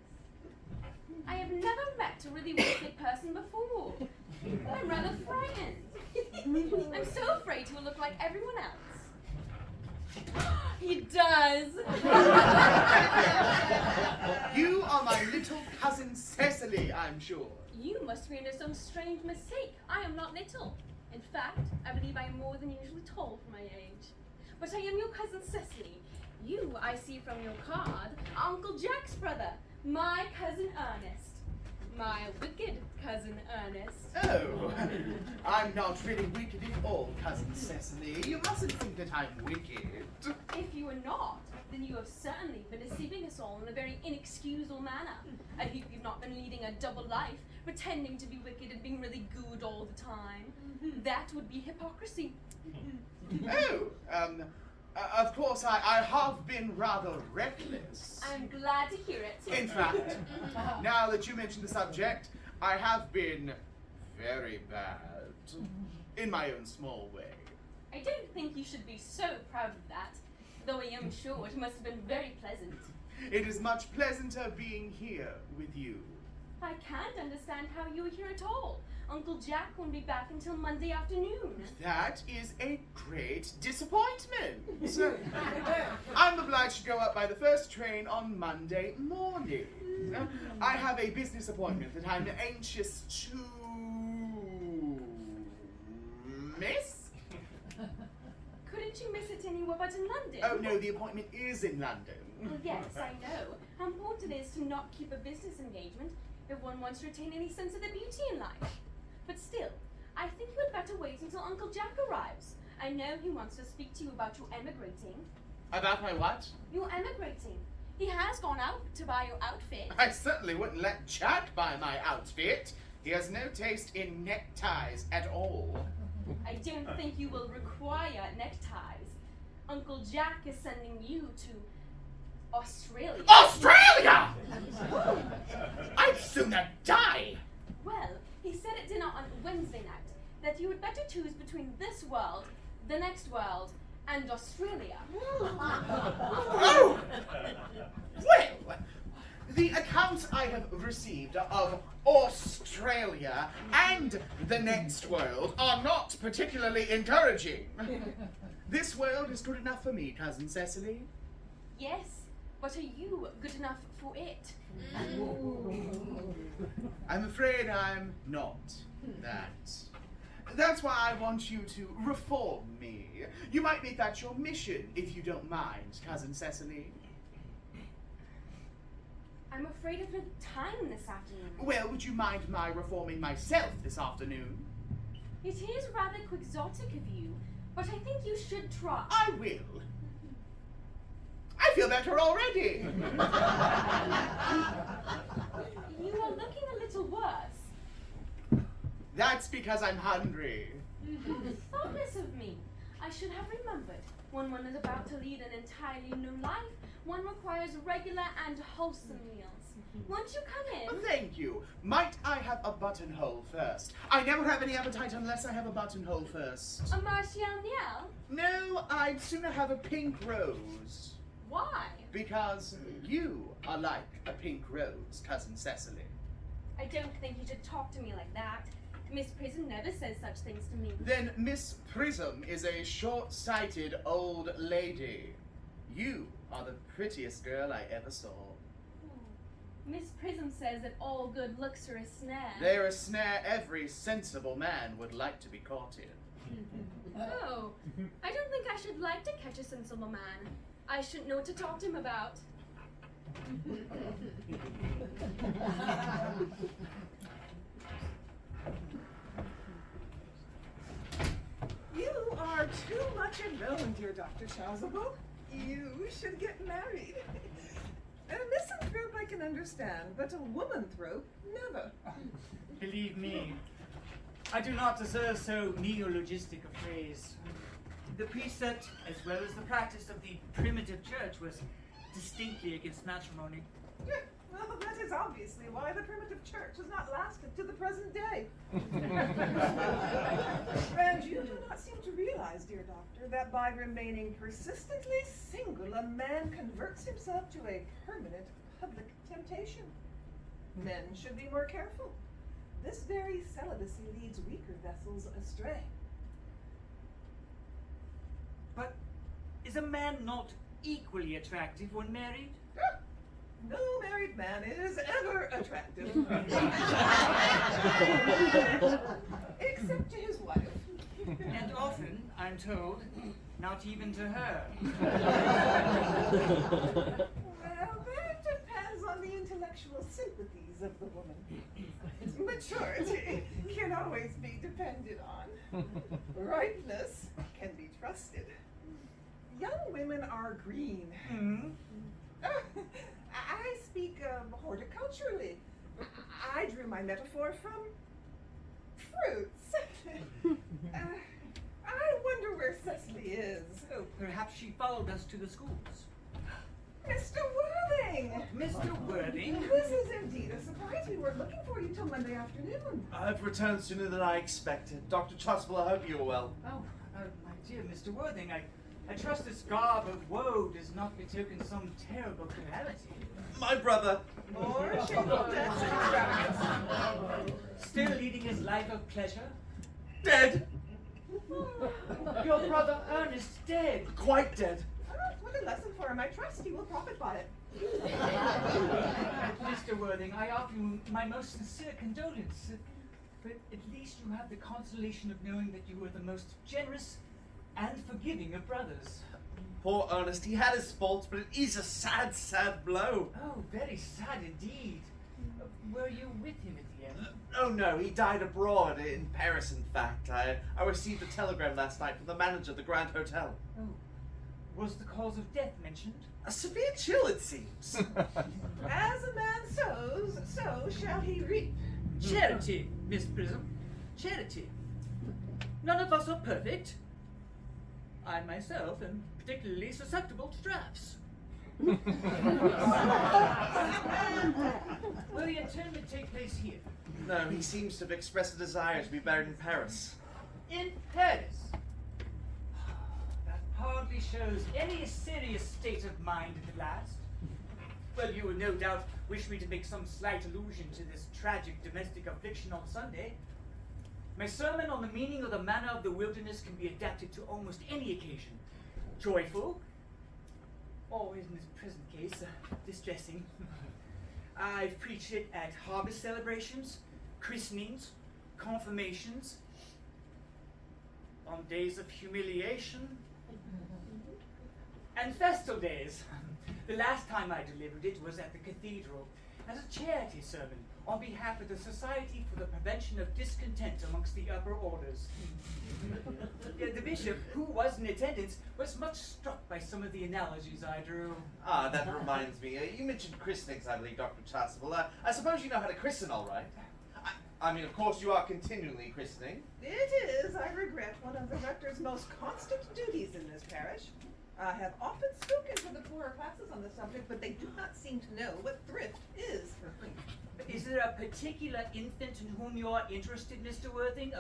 I have never met a really wicked person before. I'm rather frightened. I'm so afraid he'll look like everyone else. He does. You are my little cousin Cecily, I'm sure. You must be under some strange mistake. I am not little. In fact, I believe I am more than usually tall for my age. But I am your cousin Cecily. You, I see from your card, are Uncle Jack's brother, my cousin Ernest. My wicked cousin Ernest. Oh, I'm not really wicked at all, cousin Cecily. You mustn't think that I'm wicked. If you are not, then you have certainly been deceiving us all in a very inexcusable manner. I hope you've not been leading a double life, pretending to be wicked and being really good all the time. That would be hypocrisy. Oh, of course, I have been rather reckless. I'm glad to hear it. In fact, now that you mention the subject, I have been very bad. In my own small way. I don't think you should be so proud of that, though I am sure it must have been very pleasant. It is much pleasanter being here with you. I can't understand how you are here at all. Uncle Jack won't be back until Monday afternoon. That is a great disappointment. I'm obliged to go up by the first train on Monday morning. I have a business appointment that I'm anxious to miss. Could it did you miss it anywhere but in London? Oh no, the appointment is in London. Well, yes, I know how important it is to not keep a business engagement if one wants to retain any sense of the beauty in life. But still, I think you had better wait until Uncle Jack arrives. I know he wants to speak to you about your emigrating. About my what? Your emigrating. He has gone out to buy your outfit. I certainly wouldn't let Jack buy my outfit. He has no taste in neckties at all. I don't think you will require neckties. Uncle Jack is sending you to Australia. Australia! I'd sooner die! Well, he said at dinner on Wednesday night that you would better choose between this world, the next world, and Australia. Oh! Well, the accounts I have received of Australia and the next world are not particularly encouraging. This world is good enough for me, Cousin Cecily. Yes, but are you good enough for it? I'm afraid I'm not that. That's why I want you to reform me. You might make that your mission, if you don't mind, Cousin Cecily. I'm afraid of the time this afternoon. Well, would you mind my reforming myself this afternoon? It is rather quixotic of you, but I think you should try. I will. I feel better already. You are looking a little worse. That's because I'm hungry. How thoughtless of me. I should have remembered. When one is about to lead an entirely new life, one requires regular and wholesome meals. Won't you come in? Thank you. Might I have a buttonhole first? I never have any appetite unless I have a buttonhole first. A Martial? No, I'd sooner have a pink rose. Why? Because you are like a pink rose, Cousin Cecily. I don't think you should talk to me like that. Miss Prisim never says such things to me. Then Miss Prisim is a short-sighted old lady. You are the prettiest girl I ever saw. Miss Prisim says that all good looks are a snare. They're a snare every sensible man would like to be caught in. Oh, I don't think I should like to catch a sensible man. I shouldn't know what to talk to him about. You are too much alone, dear Dr. Chasuble. You should get married. A misanthrope I can understand, but a womanthrope, never. Believe me, I do not deserve so neologistic a phrase. The precept, as well as the practice of the primitive church, was distinctly against matrimony. Well, that is obviously why the primitive church has not lasted to the present day. And you do not seem to realize, dear doctor, that by remaining persistently single, a man converts himself to a permanent public temptation. Men should be more careful. This very celibacy leads weaker vessels astray. But is a man not equally attractive when married? No married man is ever attractive. Except to his wife. And often, I'm told, not even to her. Well, that depends on the intellectual sympathies of the woman. Maturity can always be depended on. Ripeness can be trusted. Young women are green. Hmm? I speak horticulturally. I drew my metaphor from fruits. I wonder where Cecily is. Oh, perhaps she followed us to the schools. Mr. Worthing! Mr. Worthing? This is indeed a surprise. We weren't looking for you till Monday afternoon. I've returned sooner than I expected. Dr. Chasuble, I hope you're well. Oh, my dear Mr. Worthing, I trust this garb of woe does not betoken some terrible calamity. My brother. More shameful deaths and extravagance. Still leading his life of pleasure? Dead. Your brother Earnest dead. Quite dead. What a lesson for him. I trust he will profit by it. Mr. Worthing, I offer you my most sincere condolence. But at least you have the consolation of knowing that you were the most generous and forgiving of brothers. Poor Earnest, he had his faults, but it is a sad, sad blow. Oh, very sad indeed. Were you with him at the end? Oh no, he died abroad, in Paris in fact. I received a telegram last night from the manager of the Grand Hotel. Oh. Was the cause of death mentioned? A severe chill, it seems. As a man sows, so shall he reap. Charity, Miss Prisim. Charity. None of us are perfect. I myself am particularly susceptible to drafts. Will the interment take place here? No, he seems to have expressed a desire to be buried in Paris. In Paris? That hardly shows any serious state of mind at the last. Well, you will no doubt wish me to make some slight allusion to this tragic domestic affliction on Sunday. My sermon on the meaning of the manna of the wilderness can be adapted to almost any occasion. Joyful, or in this present case, distressing. I've preached it at harvest celebrations, christenings, confirmations, on days of humiliation, and festal days. The last time I delivered it was at the cathedral as a charity sermon on behalf of the Society for the Prevention of Discontent amongst the upper orders. The bishop, who was in attendance, was much struck by some of the analogies I drew. Ah, that reminds me. You mentioned christenings, I believe, Dr. Chasuble. I suppose you know how to christen, all right? I mean, of course, you are continually christening. It is, I regret, one of the rector's most constant duties in this parish. I have often spoken to the poorer classes on the subject, but they do not seem to know what thrift is. Is there a particular infant in whom you are interested, Mr. Worthing?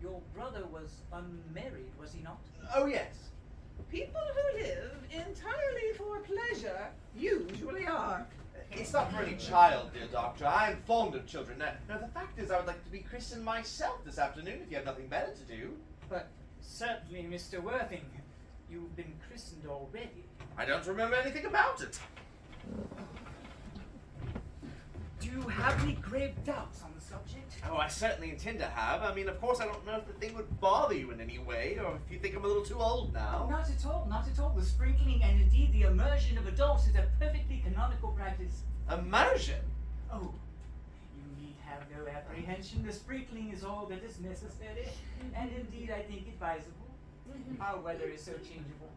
Your brother was unmarried, was he not? Oh, yes. People who live entirely for pleasure usually are. It's not for any child, dear doctor. I am fond of children. Now, the fact is, I would like to be christened myself this afternoon if you have nothing better to do. But certainly, Mr. Worthing, you've been christened already. I don't remember anything about it. Do you have any grave doubts on the subject? Oh, I certainly intend to have. I mean, of course, I don't know if the thing would bother you in any way, or if you think I'm a little too old now. Not at all, not at all. The sprinkling and indeed the immersion of adults is a perfectly canonical practice. Immersion? Oh, you need have no apprehension. The sprinkling is all that is necessary, and indeed I think advisable. Our weather is so changeable.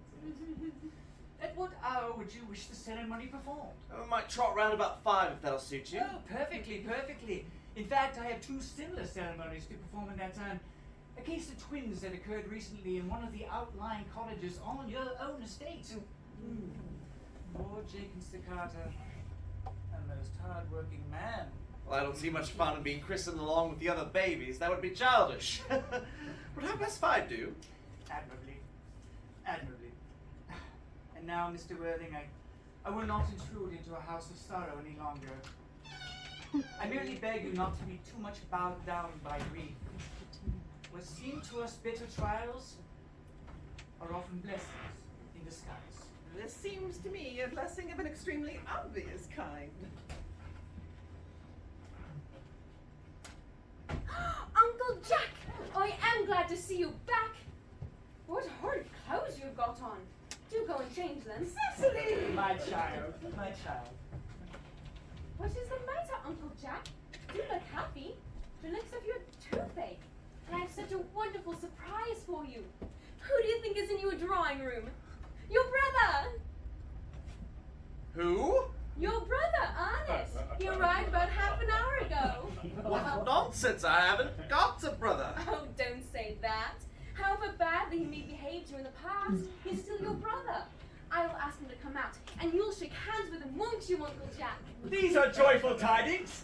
At what hour would you wish the ceremony performed? I might trot round about 5 if that'll suit you. Oh, perfectly, perfectly. In fact, I have 2 similar ceremonies to perform in that time. A case of twins that occurred recently in one of the outlying cottages on your own estate. Lord Jenkins the Carter, a most hard-working man. Well, I don't see much fun in being christened along with the other babies. That would be childish. But how best 5 do? Admirably. Admirably. And now, Mr. Worthing, I will not intrude into a house of sorrow any longer. I merely beg you not to be too much bowed down by grief. What seem to us bitter trials are often blessings in disguise. This seems to me a blessing of an extremely obvious kind. Uncle Jack! I am glad to see you back. What horrid clothes you've got on. Do go and change them. Cecily! My child, my child. What is the matter, Uncle Jack? You look happy. It looks as if you have toothache. And I have such a wonderful surprise for you. Who do you think is in your drawing room? Your brother! Who? Your brother, Earnest. He arrived about half an hour ago. What nonsense! I haven't got a brother. Oh, don't say that. However badly he may behave to you in the past, he's still your brother. I will ask him to come out, and you'll shake hands with him, won't you, Uncle Jack? These are joyful tidings.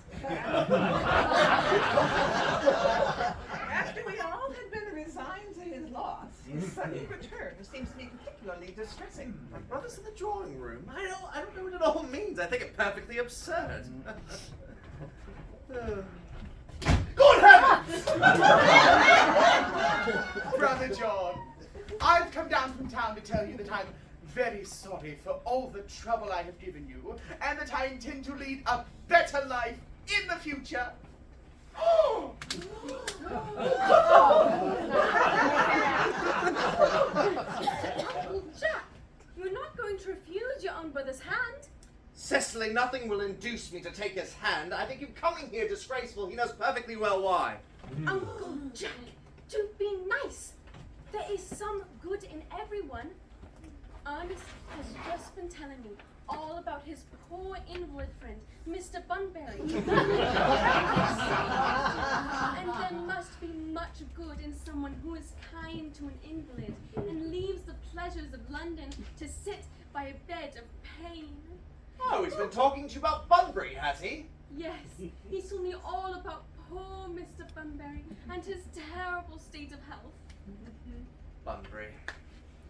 After we all had been resigned to his loss, his sudden return seems to be particularly distressing. My brother's in the drawing room. I don't know what it all means. I think it perfectly absurd. Good heavens! Brother John, I've come down from town to tell you that I'm very sorry for all the trouble I have given you, and that I intend to lead a better life in the future. Uncle Jack, you're not going to refuse your own brother's hand. Cecily, nothing will induce me to take his hand. I think him coming here disgraceful. He knows perfectly well why. Uncle Jack, do be nice. There is some good in everyone. Ernest has just been telling me all about his poor invalid friend, Mr. Bunbury. And there must be much good in someone who is kind to an invalid and leaves the pleasures of London to sit by a bed of pain. Oh, he's been talking to you about Bunbury, has he? Yes, he told me all about poor Mr. Bunbury and his terrible state of health. Bunbury.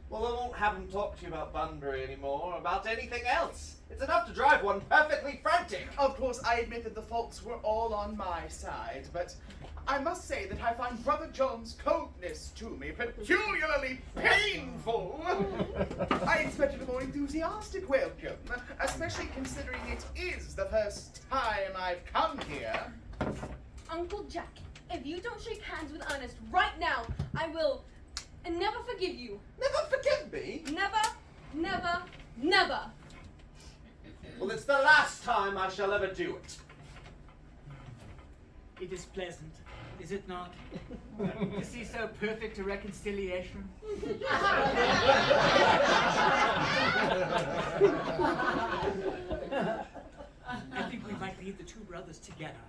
Well, I won't have him talk to you about Bunbury anymore, or about anything else. It's enough to drive one perfectly frantic. Of course, I admit that the faults were all on my side, but I must say that I find Brother John's coldness to me peculiarly painful. I expected a more enthusiastic welcome, especially considering it is the first time I've come here. Uncle Jack, if you don't shake hands with Ernest right now, I will never forgive you. Never forgive me? Never, never, never. Well, it's the last time I shall ever do it. It is pleasant, is it not? To see so perfect a reconciliation. I think we might leave the two brothers together.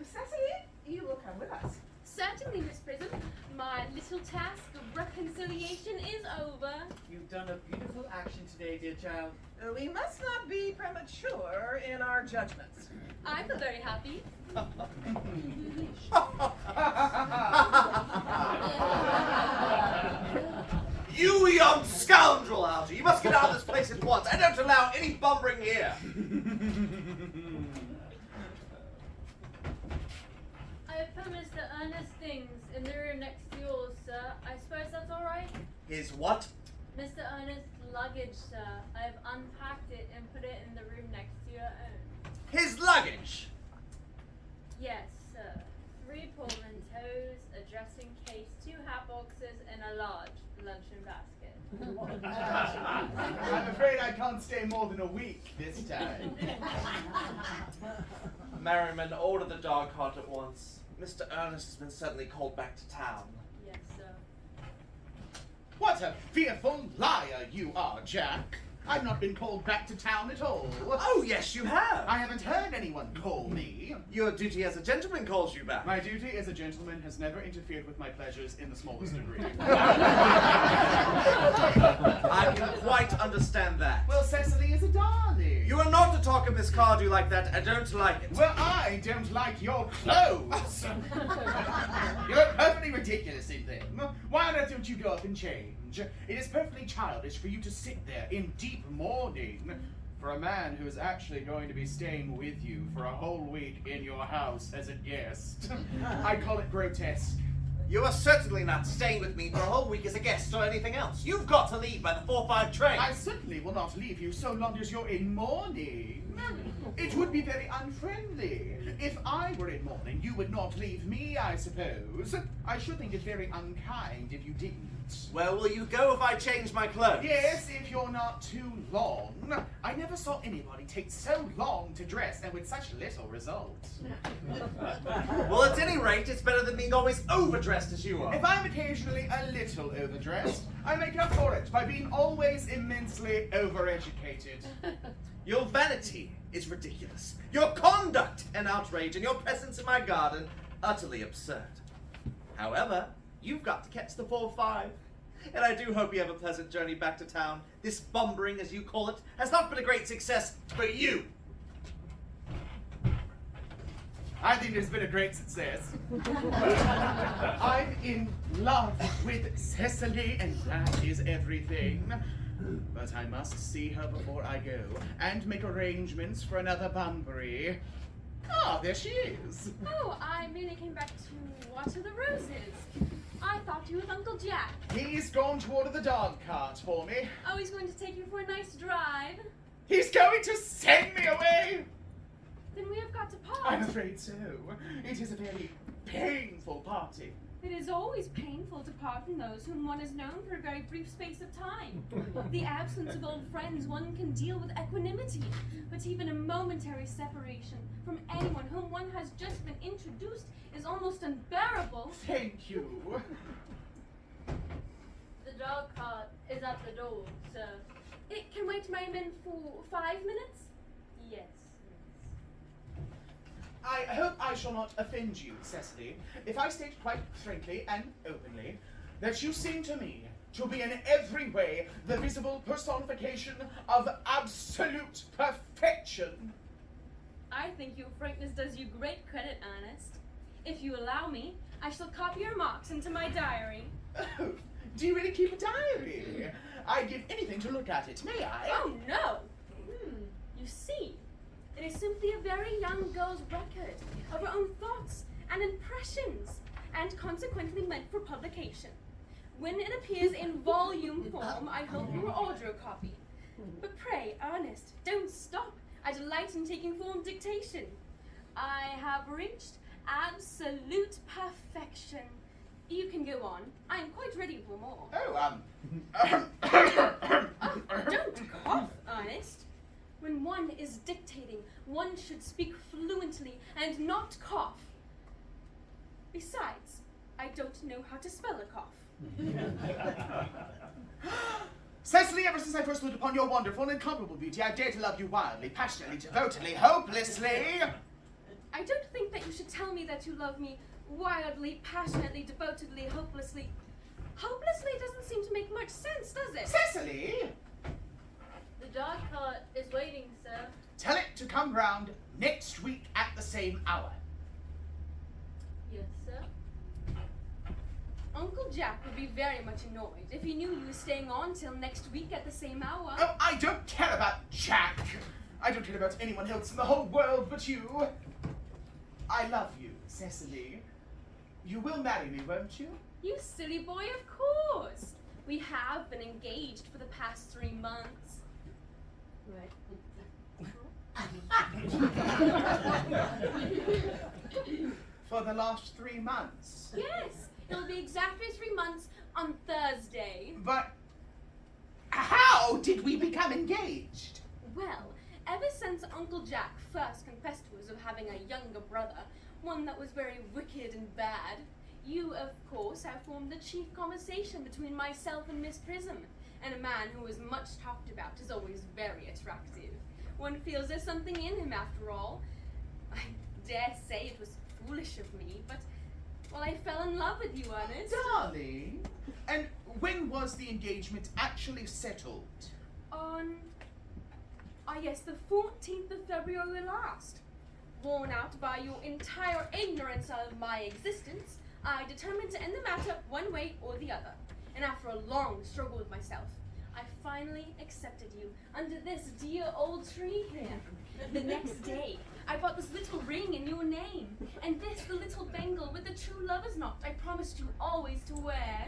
Cecily, you will come with us. Certainly, Miss Prisim. My little task of reconciliation is over. You've done a beautiful action today, dear child. We must not be premature in our judgments. I feel very happy. You young scoundrel, Alger! You must get out of this place at once. I don't allow any bumbling here. I have put Mr. Ernest things in the room next to yours, sir. I suppose that's all right? His what? Mr. Ernest's luggage, sir. I have unpacked it and put it in the room next to your own. His luggage? Yes, sir. 3 portmanteaus, a dressing case, 2 hat boxes, and a large luncheon basket. I'm afraid I can't stay more than a week this time. Merriam, order the dog cart at once. Mr. Earnest has been suddenly called back to town. Yes, sir. What a fearful liar you are, Jack. I've not been called back to town at all. Oh, yes, you have. I haven't heard anyone call me. Your duty as a gentleman calls you back. My duty as a gentleman has never interfered with my pleasures in the smallest degree. I can quite understand that. Well, Cecily is a darling. You are not to talk of Miss Cardew like that. I don't like it. Well, I don't like your clothes. You're perfectly ridiculous in them. Why on earth don't you go up and change? It is perfectly childish for you to sit there in deep mourning for a man who is actually going to be staying with you for a whole week in your house as a guest. I call it grotesque. You are certainly not staying with me for a whole week as a guest or anything else. You've got to leave by the 4:05 train. I certainly will not leave you so long as you're in mourning. It would be very unfriendly. If I were in mourning, you would not leave me, I suppose. I should think it very unkind if you didn't. Well, will you go if I change my clothes? Yes, if you're not too long. I never saw anybody take so long to dress and with such little result. Well, at any rate, it's better than being always overdressed as you are. If I'm occasionally a little overdressed, I make up for it by being always immensely overeducated. Your vanity is ridiculous. Your conduct an outrage, and your presence in my garden utterly absurd. However, you've got to catch the 4:05. And I do hope you have a pleasant journey back to town. This bumbering, as you call it, has not been a great success for you. I think it's been a great success. I'm in love with Cecily, and that is everything. But I must see her before I go, and make arrangements for another Bunbury. Ah, there she is. Oh, I merely came back to water the roses. I thought you were with Uncle Jack. He's gone to order the dog cart for me. Oh, he's going to take you for a nice drive. He's going to send me away! Then we have got to part. I'm afraid so. It is a very painful party. It is always painful to part from those whom one has known for a very brief space of time. The absence of old friends one can deal with equanimity, but even a momentary separation from anyone whom one has just been introduced is almost unbearable. Thank you. The dog cart is at the door, sir. It can wait my men for 5 minutes? Yes. I hope I shall not offend you, Cecily, if I state quite frankly and openly that you seem to me to be in every way the visible personification of absolute perfection. I think your frankness does you great credit, Ernest. If you allow me, I shall copy your remarks into my diary. Oh, do you really keep a diary? I'd give anything to look at it, may I? Oh, no! You see, it is simply a very young girl's record of her own thoughts and impressions, and consequently meant for publication. When it appears in volume form, I hope you will order a copy. But pray, Ernest, don't stop. I delight in taking form dictation. I have reached absolute perfection. You can go on. I am quite ready for more. Don't cough, Ernest. When one is dictating, one should speak fluently and not cough. Besides, I don't know how to spell a cough. Cecily, ever since I first looked upon your wonderful and incomparable beauty, I dare to love you wildly, passionately, devotedly, hopelessly. I don't think that you should tell me that you love me wildly, passionately, devotedly, hopelessly. Hopelessly doesn't seem to make much sense, does it? Cecily! The dog cart is waiting, sir. Tell it to come round next week at the same hour. Yes, sir. Uncle Jack would be very much annoyed if he knew you were staying on till next week at the same hour. Oh, I don't care about Jack. I don't care about anyone else in the whole world but you. I love you, Cecily. You will marry me, won't you? You silly boy, of course. We have been engaged for the past 3 months. Right. For the last 3 months. Yes, it'll be exactly 3 months on Thursday. But how did we become engaged? Well, ever since Uncle Jack first confessed to us of having a younger brother, one that was very wicked and bad, you, of course, have formed the chief conversation between myself and Miss Prisim, and a man who is much talked about is always very attractive. One feels there's something in him after all. I dare say it was foolish of me, but, well, I fell in love with you, Ernest. Darling, and when was the engagement actually settled? On, yes, the 14th of February last. Worn out by your entire ignorance of my existence, I determined to end the matter one way or the other. And after a long struggle with myself, I finally accepted you under this dear old tree here. The next day, I bought this little ring in your name, and this the little bangle with the true lover's knot I promised you always to wear.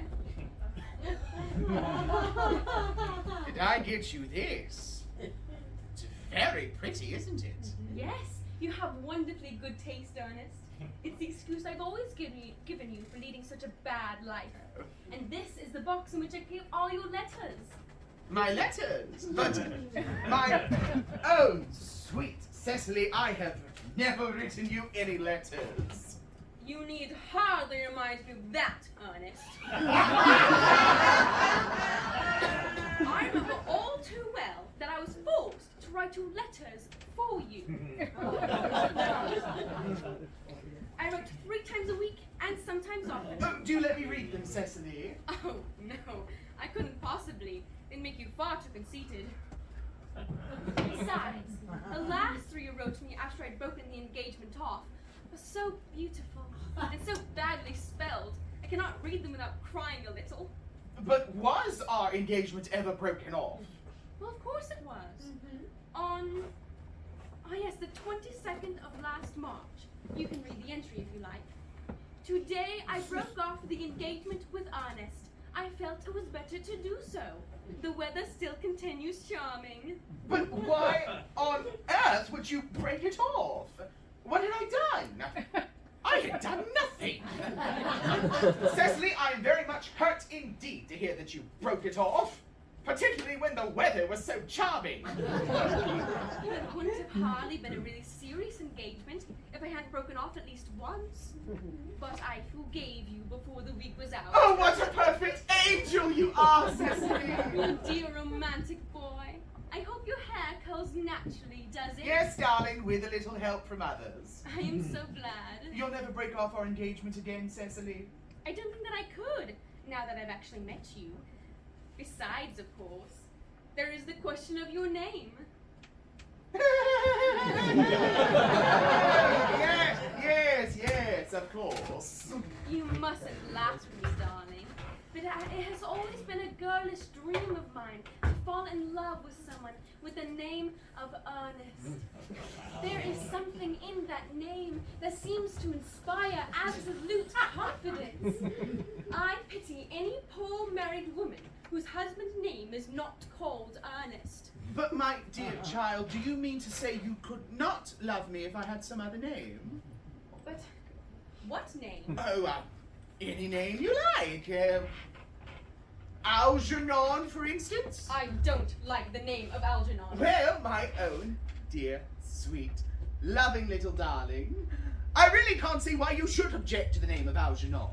Did I get you this? It's very pretty, isn't it? Yes, you have wonderfully good taste, Ernest. It's the excuse I've always given you for leading such a bad life. And this is the box in which I keep all your letters. My letters? But my own sweet Cecily, I have never written you any letters. You need hardly remind me of that, Ernest. I remember all too well that I was forced to write you letters for you. I wrote 3 times a week and sometimes often. Oh, do let me read them, Cecily. Oh, no, I couldn't possibly. It'd make you far too conceited. Besides, the last 3 you wrote to me after I'd broken the engagement off were so beautiful and so badly spelled. I cannot read them without crying a little. But was our engagement ever broken off? Well, of course it was. On, yes, the 22nd of last March. You can read the entry if you like. Today I broke off the engagement with Earnest. I felt it was better to do so. The weather still continues charming. But why on earth would you break it off? What had I done? I had done nothing. Cecily, I am very much hurt indeed to hear that you broke it off, particularly when the weather was so charming. It wouldn't have hardly been a really serious engagement if I hadn't broken off at least once. But I forgave you before the week was out. Oh, what a perfect angel you are, Cecily! Dear romantic boy. I hope your hair curls naturally, does it? Yes, darling, with a little help from others. I am so glad. You'll never break off our engagement again, Cecily? I don't think that I could, now that I've actually met you. Besides, of course, there is the question of your name. yes, of course. You mustn't laugh at me, darling. But it has always been a girlish dream of mine to fall in love with someone with the name of Earnest. There is something in that name that seems to inspire absolute confidence. I pity any poor married woman whose husband's name is not called Earnest. But my dear child, do you mean to say you could not love me if I had some other name? But what name? Oh, any name you like. Algernon, for instance? I don't like the name of Algernon. Well, my own dear, sweet, loving little darling. I really can't see why you should object to the name of Algernon.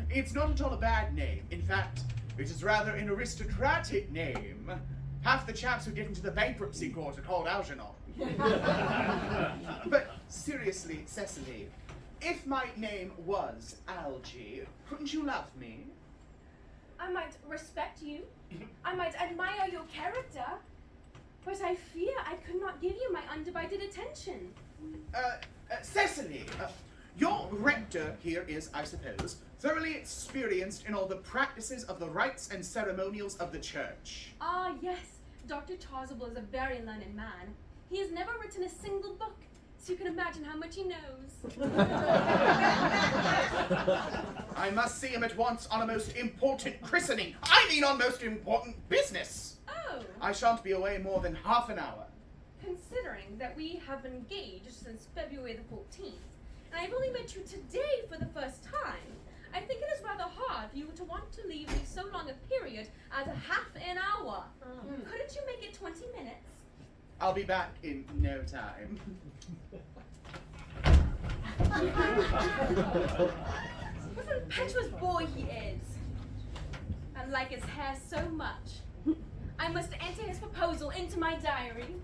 It's not at all a bad name. In fact, it is rather an aristocratic name. Half the chaps who get into the bankruptcy court are called Algernon. But seriously, Cecily, if my name was Algie, couldn't you love me? I might respect you. I might admire your character. But I fear I could not give you my undivided attention. Cecily, your rector here is, I suppose, thoroughly experienced in all the practices of the rites and ceremonials of the church. Ah, yes. Dr. Chasuble is a very learned man. He has never written a single book, so you can imagine how much he knows. I must see him at once on a most important christening. I mean on most important business. Oh. I shan't be away more than half an hour. Considering that we have been engaged since February the 14th, and I've only met you today for the first time, I think it is rather hard for you to want to leave me so long a period as a half an hour. Couldn't you make it 20 minutes? I'll be back in no time. What an impetuous boy he is. I like his hair so much. I must enter his proposal into my diary.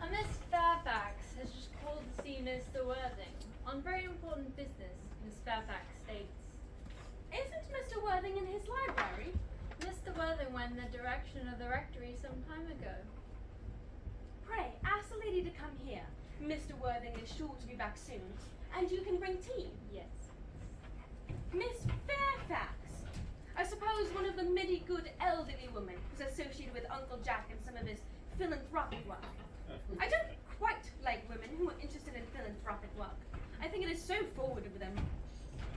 Miss Fairfax has just called to see Mr. Worthing on very important business, Miss Fairfax states. Isn't Mr. Worthing in his library? Mr. Worthing went in the direction of the rectory some time ago. Pray, ask the lady to come here. Mr. Worthing is sure to be back soon, and you can bring tea. Yes. Miss Fairfax! I suppose one of the many good elderly women who's associated with Uncle Jack and some of his philanthropic work. I don't quite like women who are interested in philanthropic work. I think it is so forward of them.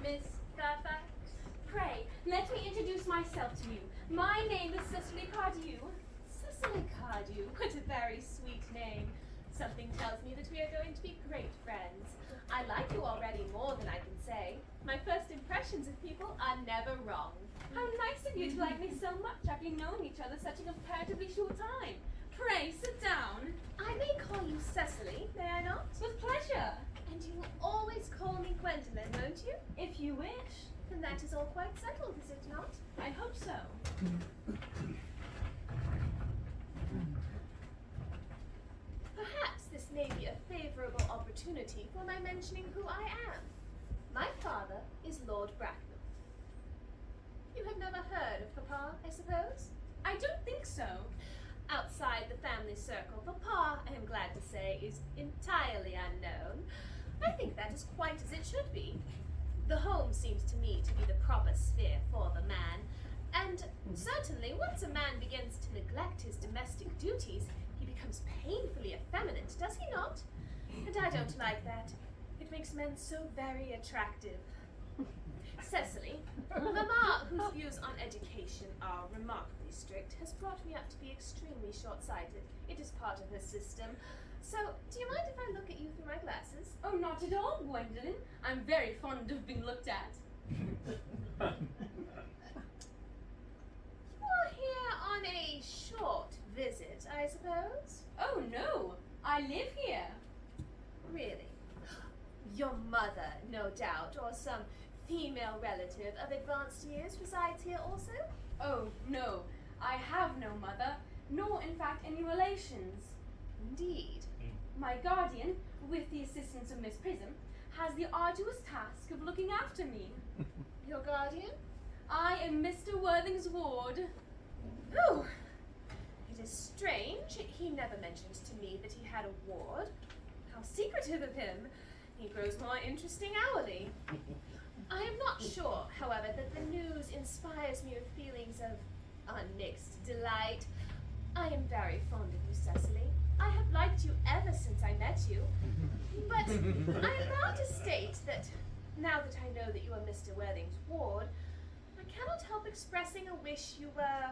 Miss Fairfax? Pray, let me introduce myself to you. My name is Cecily Cardew. Cecily Cardew, what a very sweet name. Something tells me that we are going to be great friends. I like you already more than I can say. My first impressions of people are never wrong. How nice of you to like me so much after knowing each other such a comparatively short time. Pray, sit down. I may call you Cecily, may I not? With pleasure. And you will always call me Gwendolyn, won't you? If you wish. Then that is all quite settled, is it not? I hope so. Perhaps this may be a favourable opportunity for my mentioning who I am. My father is Lord Bracknell. You have never heard of Papa, I suppose? I don't think so. Outside the family circle, Papa, I am glad to say, is entirely unknown. I think that is quite as it should be. The home seems to me to be the proper sphere for the man, and certainly once a man begins to neglect his domestic duties, he becomes painfully effeminate, does he not? And I don't like that. It makes men so very attractive. Cecily, Mamma, whose views on education are remarkably strict, has brought me up to be extremely short-sighted. It is part of her system. So, do you mind if I look at you through my glasses? Oh, not at all, Gwendolyn. I'm very fond of being looked at. You are here on a short visit, I suppose? Oh, no. I live here. Really? Your mother, no doubt, or some female relative of advanced years resides here also? Oh, no. I have no mother, nor in fact any relations. Indeed. My guardian, with the assistance of Miss Prisim, has the arduous task of looking after me. Your guardian? I am Mr. Worthing's ward. Oh, it is strange. He never mentioned to me that he had a ward. How secretive of him. He grows more interesting hourly. I am not sure, however, that the news inspires me with feelings of unmixed delight. I am very fond of you, Cecily. I have liked you ever since I met you. But I am bound to state that now that I know that you are Mr. Worthing's ward, I cannot help expressing a wish you were,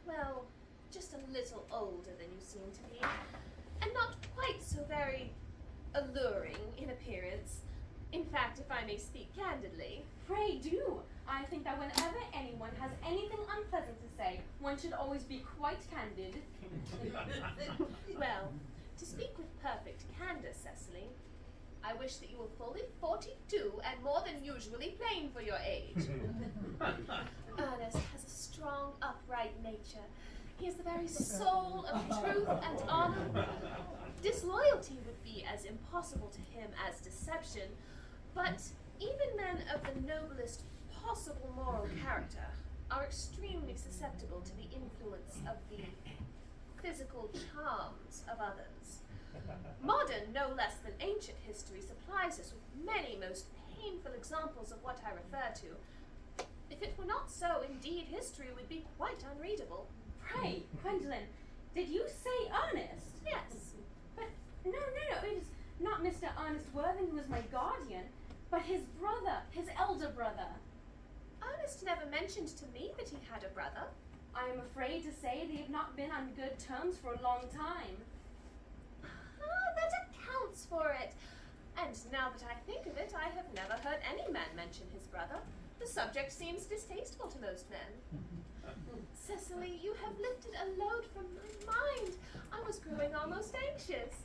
well, just a little older than you seem to be, and not quite so very alluring in appearance. In fact, if I may speak candidly. Pray do. I think that whenever anyone has anything unpleasant to say, one should always be quite candid. Well, to speak with perfect candor, Cecily, I wish that you were fully 42 and more than usually plain for your age. Ernest has a strong, upright nature. He is the very soul of truth and honor. Disloyalty would be as impossible to him as deception, but even men of the noblest possible moral character are extremely susceptible to the influence of the physical charms of others. Modern, no less than ancient history supplies us with many most painful examples of what I refer to. If it were not so, indeed, history would be quite unreadable. Pray, Gwendolyn, did you say Ernest? Yes. But no, it is not Mr. Ernest Worthing who is my guardian, but his brother, his elder brother. Ernest never mentioned to me that he had a brother. I am afraid to say they have not been on good terms for a long time. Ah, that accounts for it. And now that I think of it, I have never heard any man mention his brother. The subject seems distasteful to most men. Cecily, you have lifted a load from my mind. I was growing almost anxious.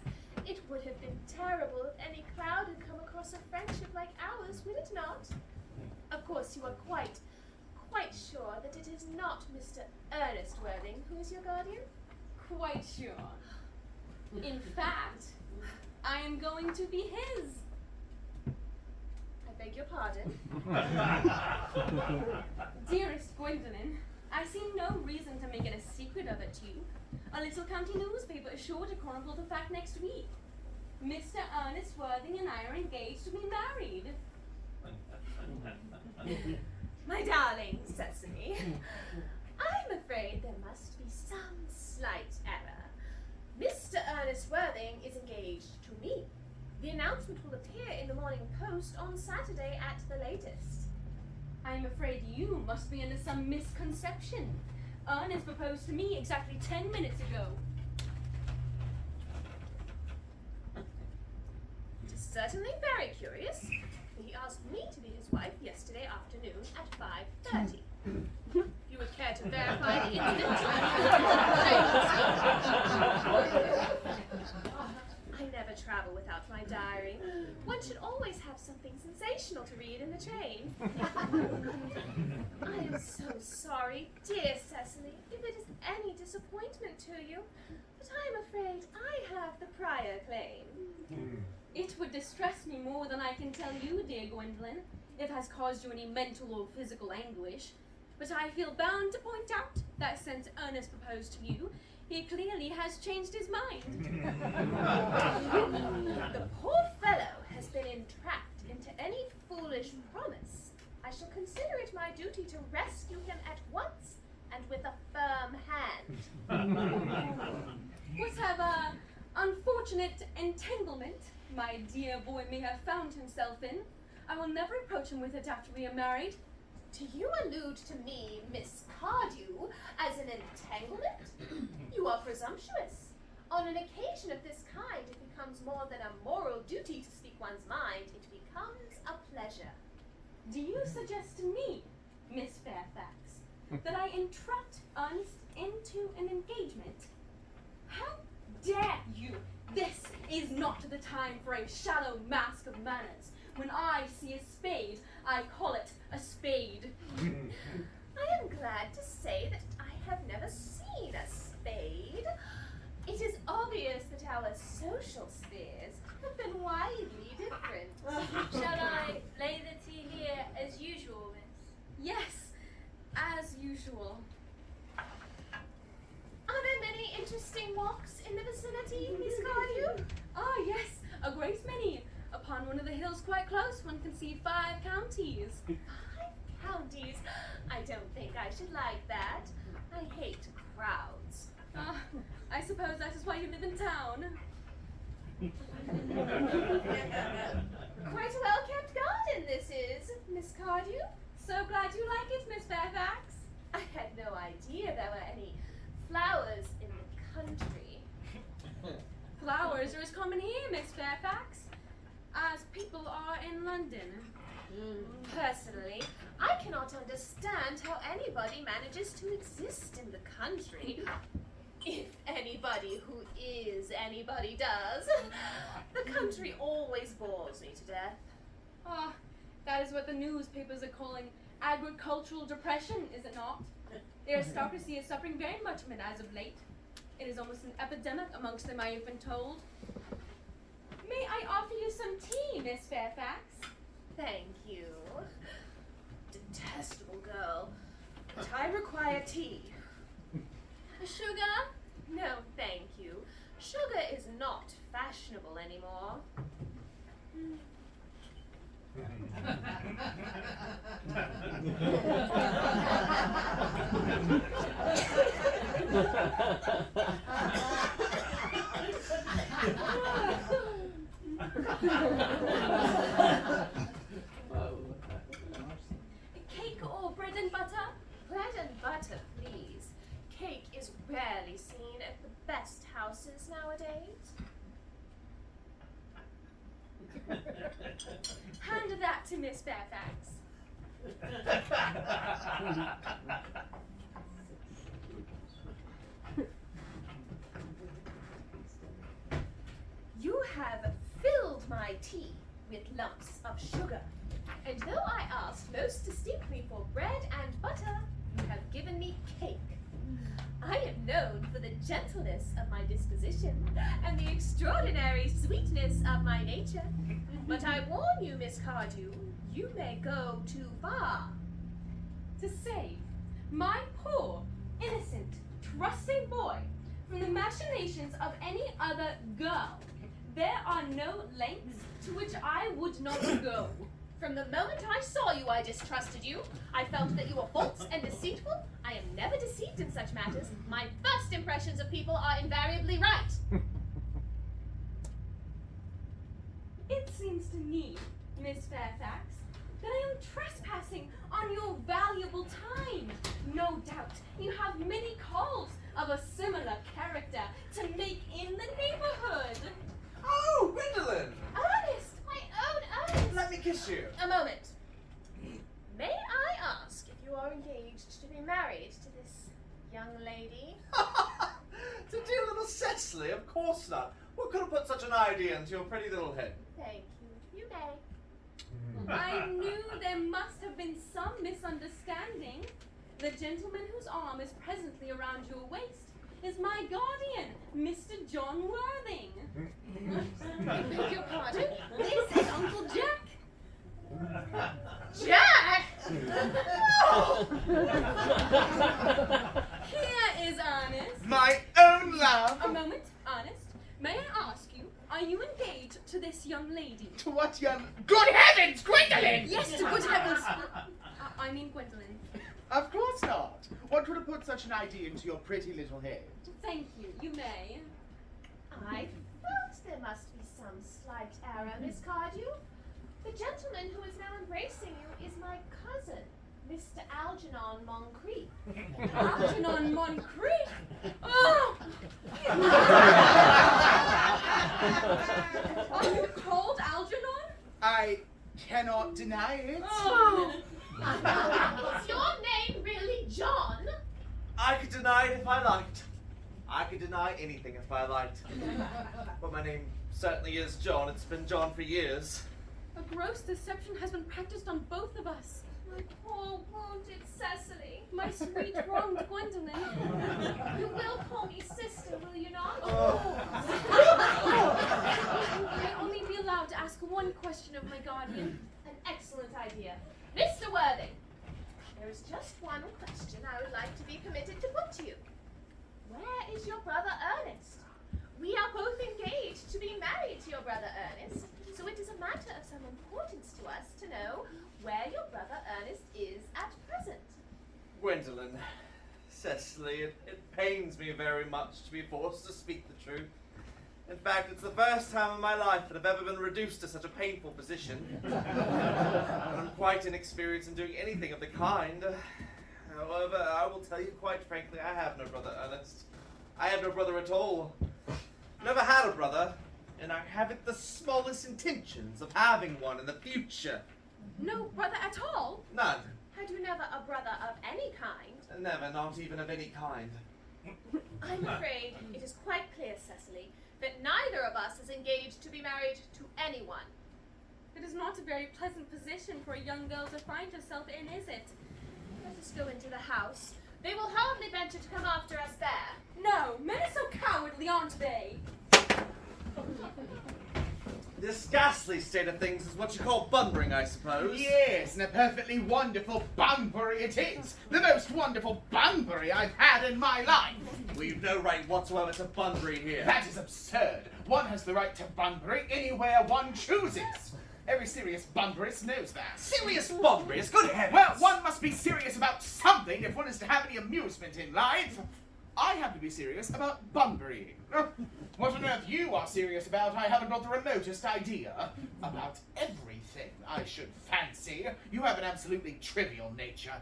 It would have been terrible if any cloud had come across a friendship like ours, would it not? Of course, you are quite sure that it is not Mr. Ernest Worthing who is your guardian? Quite sure. In fact, I am going to be his. I beg your pardon? Dearest Gwendolyn, I see no reason to make it a secret of it to you. A little county newspaper is sure to chronicle the fact next week. Mr. Ernest Worthing and I are engaged to be married. My darling Cecily, I'm afraid there must be some slight error. Mr. Ernest Worthing is engaged to me. The announcement will appear in the Morning Post on Saturday at the latest. I am afraid you must be under some misconception. Ernest proposed to me exactly 10 minutes ago. It is certainly very curious. He asked me to be his wife yesterday afternoon at 5:30. If you would care to verify the incident. I never travel without my diary. One should always have something sensational to read in the train. I am so sorry, dear Cecily, if it is any disappointment to you, but I am afraid I have the prior claim. It would distress me more than I can tell you, dear Gwendolyn, if it has caused you any mental or physical anguish. But I feel bound to point out that since Ernest proposed to you, he clearly has changed his mind. The poor fellow has has been entrapped into any foolish promise, I shall consider it my duty to rescue him at once and with a firm hand. Whatever unfortunate entanglement my dear boy may have found himself in, I will never approach him with it after we are married. Do you allude to me, Miss Cardew, as an entanglement? You are presumptuous. On an occasion of this kind, it becomes more than a moral duty to speak one's mind. It becomes a pleasure. Do you suggest to me, Miss Fairfax, that I entrapped Ernest into an engagement? How dare you? This is not the time for a shallow mask of manners. When I see a spade, I call it a spade. I am glad to say that I have never seen a spade. It is obvious that our social spheres have been widely different. Shall I lay the tea here as usual, miss? Yes, as usual. Are there many interesting walks in the vicinity, Miss Cardew? Ah, yes, a great many. Upon one of the hills quite close, one can see 5 counties. 5 counties? I don't think I should like that. I hate crowds. I suppose that is why you live in town. Quite a well-kept garden this is, Miss Cardew. So glad you like it, Miss Fairfax. I had no idea there were any flowers in the country. Flowers are as common here, Miss Fairfax, as people are in London. Personally, I cannot understand how anybody manages to exist in the country. If anybody who is anybody does. The country always bores me to death. Ah, that is what the newspapers are calling agricultural depression, is it not? The aristocracy is suffering very much from it as of late. It is almost an epidemic amongst them, I have been told. May I offer you some tea, Miss Fairfax? Thank you. Detestable girl. But I require tea. Sugar? No, thank you. Sugar is not fashionable anymore. Cake or bread and butter? Bread and butter, please. Cake is rarely seen at the best houses nowadays. Hand that to Miss Fairfax. You have filled my tea with lumps of sugar, and though I asked most distinctly for bread and butter, you have given me cake. I am known for the gentleness of my disposition and the extraordinary sweetness of my nature. But I warn you, Miss Cardew, you may go too far. To save my poor, innocent, trusting boy from the machinations of any other girl, there are no lengths to which I would not go. From the moment I saw you, I distrusted you. I felt that you were false and deceitful. I am never deceived in such matters. My first impressions of people are invariably right. It seems to me, Miss Fairfax, that I am trespassing on your valuable time. No doubt you have many calls of a similar character to make in the neighborhood. Oh, Gwendolyn! Ernest! My own Ernest! Let me kiss you. A moment. May I ask if you are engaged to be married to this young lady? To dear little Cecily, of course not. What could have put such an idea into your pretty little head? Thank you. You may. I knew there must have been some misunderstanding. The gentleman whose arm is presently around your waist is my guardian, Mr. John Worthing. Beg your pardon? This is Uncle Jack. Jack! Here is Ernest. My own love! A moment, Ernest. May I ask you, are you engaged to this young lady. To what young... Good heavens, Gwendolyn! Yes, to good heavens. I mean Gwendolyn. Of course not. What would have put such an idea into your pretty little head? Thank you. You may. I felt there must be some slight error, Miss Cardew. The gentleman who is now embracing you is my cousin, Mr. Algernon Moncrief. Algernon Moncrief? Oh! Are you called Algernon? I cannot deny it. Oh! Is your name really John? I could deny it if I liked. I could deny anything if I liked. But my name certainly is John. It's been John for years. A gross deception has been practiced on both of us. My poor wounded Cecily. My sweet wronged Gwendolyn. You will call me sister, will you not? May I only be allowed to ask one question of my guardian? An excellent idea. Mr. Worthing, there is just one question I would like to be permitted to put to you. Where is your brother Earnest? We are both engaged to be married to your brother Earnest, so it is a matter of some importance to us to know where your brother Earnest is at present. Gwendolyn, Cecily, it pains me very much to be forced to speak the truth. In fact, it's the first time in my life that I've ever been reduced to such a painful position. I'm quite inexperienced in doing anything of the kind. However, I will tell you quite frankly, I have no brother, Ernest. I have no brother at all. Never had a brother, and I haven't the smallest intentions of having one in the future. No brother at all? None. Had you never a brother of any kind? Never, not even of any kind. I'm afraid it is quite clear, Cecily, that neither of us is engaged to be married to anyone. It is not a very pleasant position for a young girl to find herself in, is it? Let us go into the house. They will hardly venture to come after us there. No, men are so cowardly, aren't they? This ghastly state of things is what you call bunburying, I suppose. Yes, and a perfectly wonderful Bunbury it is. The most wonderful Bunbury I've had in my life. We've no right whatsoever to Bunbury here. That is absurd. One has the right to Bunbury anywhere one chooses. Every serious Bunburyist knows that. Serious Bunburyist? Good heavens! Well, one must be serious about something if one is to have any amusement in life. I have to be serious about Bunburying. What on earth you are serious about, I haven't got the remotest idea. About everything, I should fancy. You have an absolutely trivial nature.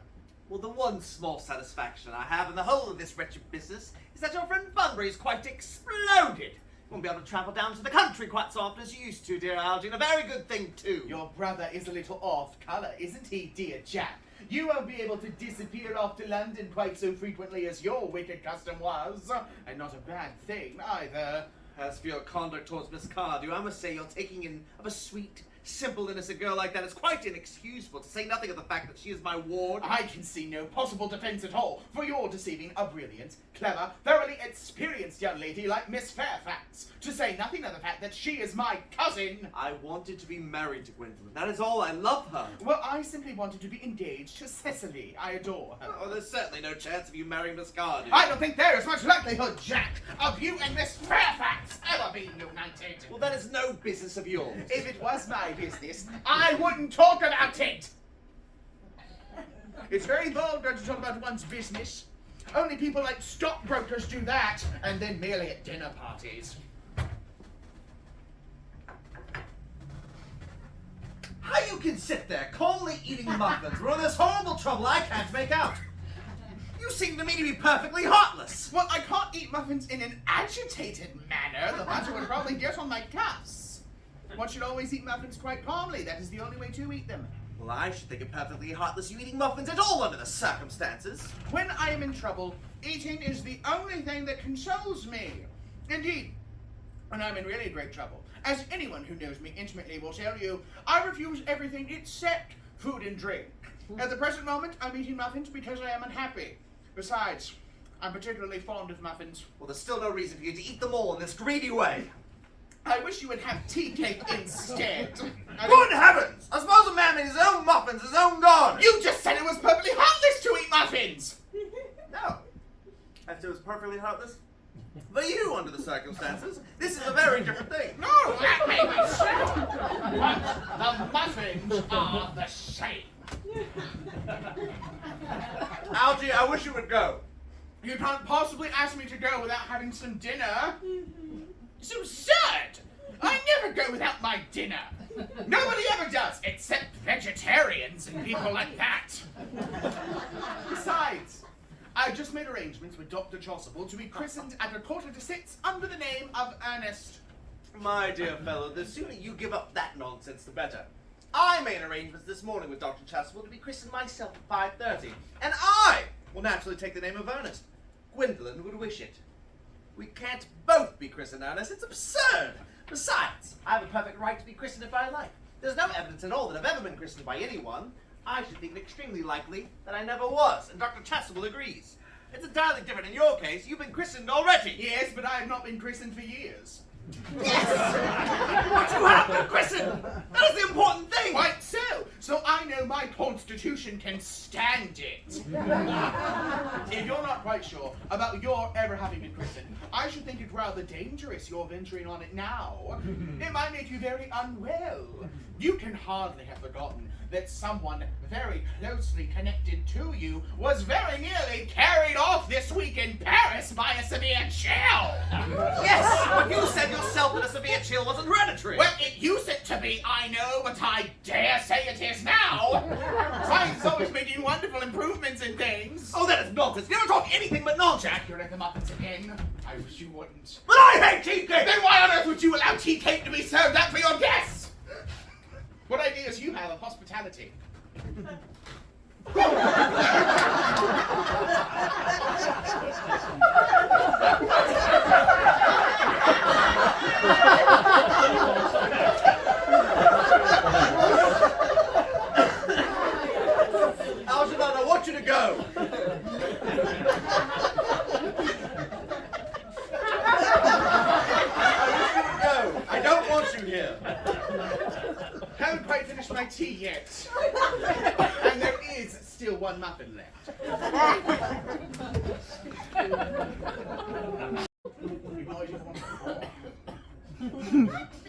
Well, the one small satisfaction I have in the whole of this wretched business is that your friend Bunbury's quite exploded. You won't be able to travel down to the country quite so often as you used to, dear Algernon. A very good thing, too. Your brother is a little off colour, isn't he, dear chap? You won't be able to disappear off to London quite so frequently as your wicked custom was. And not a bad thing, either. As for your conduct towards Miss Cardew, I must say your taking in of a sweet, simple, innocent girl like that is quite inexcusable, to say nothing of the fact that she is my ward. I can see no possible defence at all for your deceiving a brilliant, clever, thoroughly experienced young lady like Miss Fairfax, to say nothing of the fact that she is my cousin. I wanted to be married to Gwendolyn. That is all. I love her. Well, I simply wanted to be engaged to Cecily. I adore her. Oh, there's certainly no chance of you marrying Miss Cardew. I don't think there is much likelihood, Jack, of you and Miss Fairfax ever being united. Well, that is no business of yours. If it was my business, I wouldn't talk about it. It's very vulgar to talk about one's business. Only people like stockbrokers do that, and then merely at dinner parties. How you can sit there calmly eating muffins when there's horrible trouble I can't make out. You seem to me to be perfectly heartless. Well, I can't eat muffins in an agitated manner. The butter would probably get on my cuffs. One should always eat muffins quite calmly. That is the only way to eat them. Well, I should think it perfectly heartless you eating muffins at all under the circumstances. When I am in trouble, eating is the only thing that consoles me. Indeed, when I'm in really great trouble, as anyone who knows me intimately will tell you, I refuse everything except food and drink. At the present moment, I'm eating muffins because I am unhappy. Besides, I'm particularly fond of muffins. Well, there's still no reason for you to eat them all in this greedy way. I wish you would have tea cake instead. Good heavens! I suppose a man made his own muffins, his own garden. You just said it was perfectly heartless to eat muffins! No. I said it was perfectly heartless. For you, under the circumstances, this is a very different thing. No, that may be so. But the muffins are the same. Algie, I wish you would go. You can't possibly ask me to go without having some dinner. It's absurd. I never go without my dinner. Nobody ever does, except vegetarians and people like that. Besides, I just made arrangements with Dr. Chasuble to be christened at 5:45 under the name of Earnest. My dear fellow, the sooner you give up that nonsense, the better. I made arrangements this morning with Dr. Chasuble to be christened myself at 5:30, and I will naturally take the name of Ernest. Gwendolyn would wish it. We can't both be christened Ernest. It's absurd. Besides, I have a perfect right to be christened if I like. There's no evidence at all that I've ever been christened by anyone. I should think it extremely likely that I never was, and Dr. Chasuble agrees. It's entirely different in your case. You've been christened already. Yes, but I have not been christened for years. Yes! But you have been christened! That is the important thing! Quite so. So I know my constitution can stand it. If you're not quite sure about your ever having been christened, I should think it rather dangerous you're venturing on it now. It might make you very unwell. You can hardly have forgotten that someone very closely connected to you was very nearly carried off this week in Paris by a severe chill. Yes, but you said yourself that a severe chill wasn't hereditary. Well, it used it to be, I know, but I dare say it is now. Science is always making wonderful improvements in things. Oh, that is nonsense. You never talk anything but nonsense. Jack, you're at the muffins again. I wish you wouldn't. But I hate tea cake! Then why on earth would you allow tea cake to be served up for your guests? What ideas you have of hospitality? Algernon, I want you to go. I don't want you here. Haven't quite finished my tea yet. And there is still one muffin left. That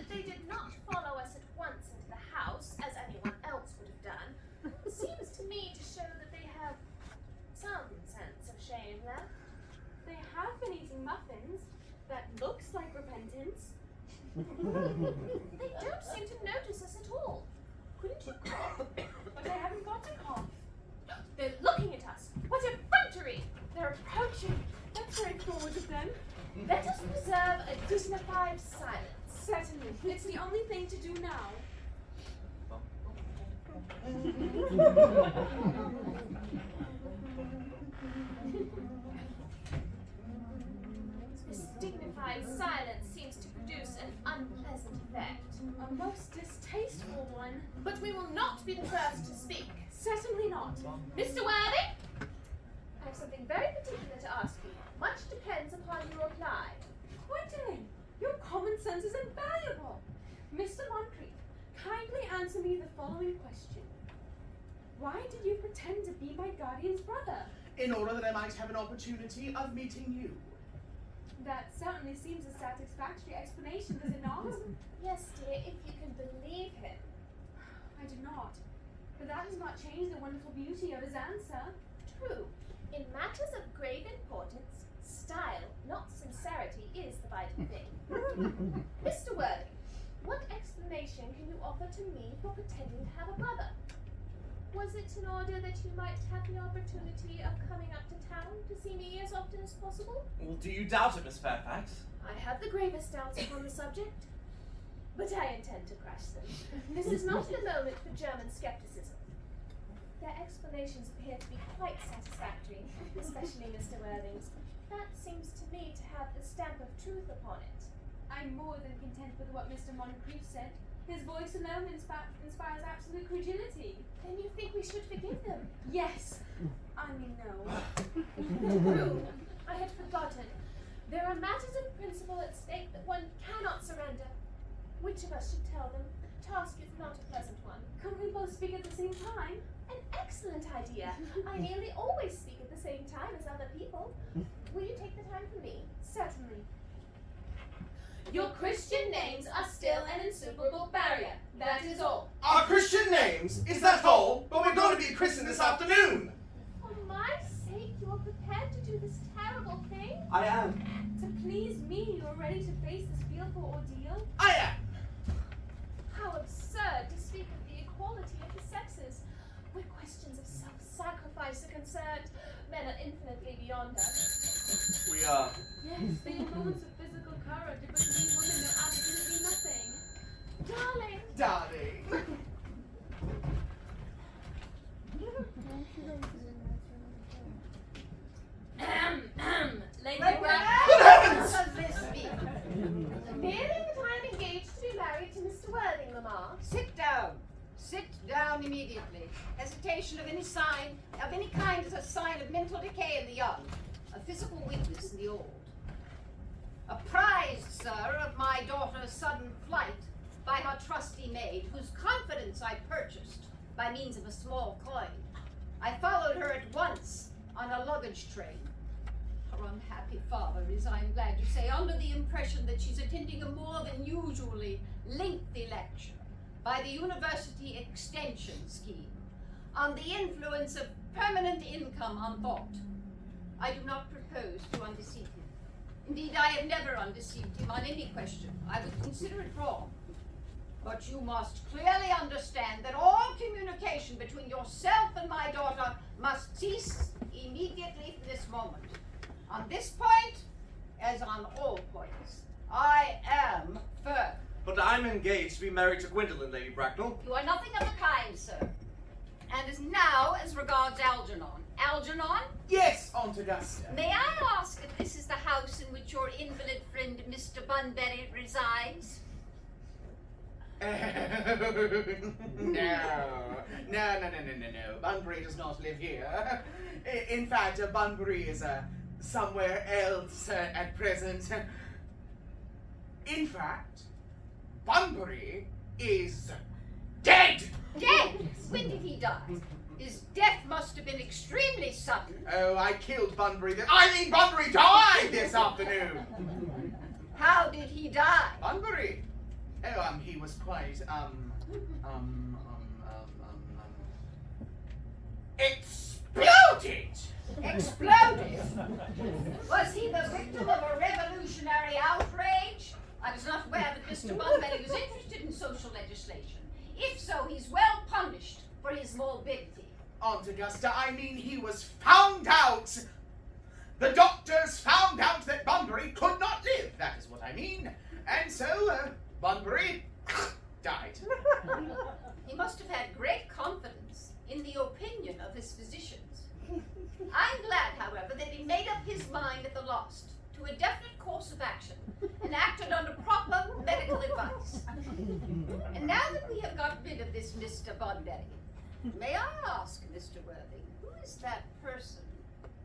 they did not follow us at once into the house, as anyone else would have done, seems to me to show that they have some sense of shame left. They have been eating muffins. That looks like repentance. They don't seem to notice us at all. Couldn't you cough? But I haven't got to cough. They're looking at us. What effrontery! They're approaching. That's very forward of them. Let us preserve a dignified silence. Certainly. It's the only thing to do now. This dignified silence seems to produce an unpleasant effect. A most distasteful one. But we will not be the first to speak. Certainly not. Mr. Worthy, I have something very particular to ask you. Much depends upon your reply. Gwendolyn, your common sense is invaluable. Mr. Moncrief, kindly answer me the following question. Why did you pretend to be my guardian's brother? In order that I might have an opportunity of meeting you. That certainly seems a satisfactory explanation, does it not? Yes, dear, if you can believe him. I do not. But that does not change the wonderful beauty of his answer. True. In matters of grave importance, style, not sincerity, is the vital thing. Mr. Worthy, what explanation can you offer to me for pretending to have a brother? Was it in order that you might have the opportunity of coming up to town to see me as often as possible? Well, do you doubt it, Miss Fairfax? I have the gravest doubts upon the subject, but I intend to crush them. This is not the moment for German skepticism. Their explanations appear to be quite satisfactory, especially Mr. Worthing's. That seems to me to have the stamp of truth upon it. I'm more than content with what Mr. Moncrief said. His voice alone inspires absolute credulity. Then you think we should forgive them? Yes. I mean, no. True. I had forgotten. There are matters of principle at stake that one cannot surrender. Which of us should tell them? The task is not a pleasant one. Can we both speak at the same time? An excellent idea. I nearly always speak at the same time as other people. Will you take the time for me? Certainly. Your Christian names are still an insuperable barrier. That is all. Our Christian names? Is that all? But we're going to be christened this afternoon. For my sake, you are prepared to do this terrible thing? I am. To please me, you are ready to face this fearful ordeal? I am. How absurd to speak of the equality of the sexes. Where questions of self-sacrifice are concerned, men are infinitely beyond us. We are. Yes, the influence of physical courage, but we women know absolutely nothing. Darling! Darling. Lady But Bracknell. Good heavens! does this be? Merely that I am engaged to be married to Mr. Worthing, Mamma. Sit down. Sit down immediately. Hesitation of any kind is a sign of mental decay in the young, a physical weakness in the old. Apprised, sir, of my daughter's sudden flight by her trusty maid, whose confidence I purchased by means of a small coin, I followed her at once on a luggage train. Her unhappy father is, I'm glad to say, under the impression that she's attending a more than usually lengthy lecture by the University Extension Scheme on the influence of permanent income on thought. I do not propose to undeceive him. Indeed, I have never undeceived him on any question. I would consider it wrong. But you must clearly understand that all communication between yourself and my daughter must cease immediately from this moment. On this point, as on all points, I am firm. But I'm engaged to be married to Gwendolyn, Lady Bracknell. You are nothing of the kind, sir. And as regards Algernon. Algernon, Yes, Aunt Augusta. may I ask if this is the house in which your invalid friend Mr. Bunbury resides? No. Bunbury does not live here. In fact, Bunbury is somewhere else at present. In fact, Bunbury is dead! Dead! When did he die? His death must have been extremely sudden. Oh, I killed Bunbury. Bunbury died this afternoon! How did he die? Bunbury? Oh, he was quite, exploded! Exploded? Was he the victim of a revolutionary outrage? I was not aware that Mr. Bunbury was interested in social legislation. If so, he's well punished for his morbidity. Aunt Augusta, I mean he was found out. The doctors found out that Bunbury could not live. That is what I mean. And so, Bunbury died. He must have had great confidence in the opinion of his physicians. I'm glad, however, that he made up his mind at the last to a definite course of action and acted under proper medical advice. And now that we have got rid of this Mr. Bunbury, may I ask, Mr. Worthing, who is that person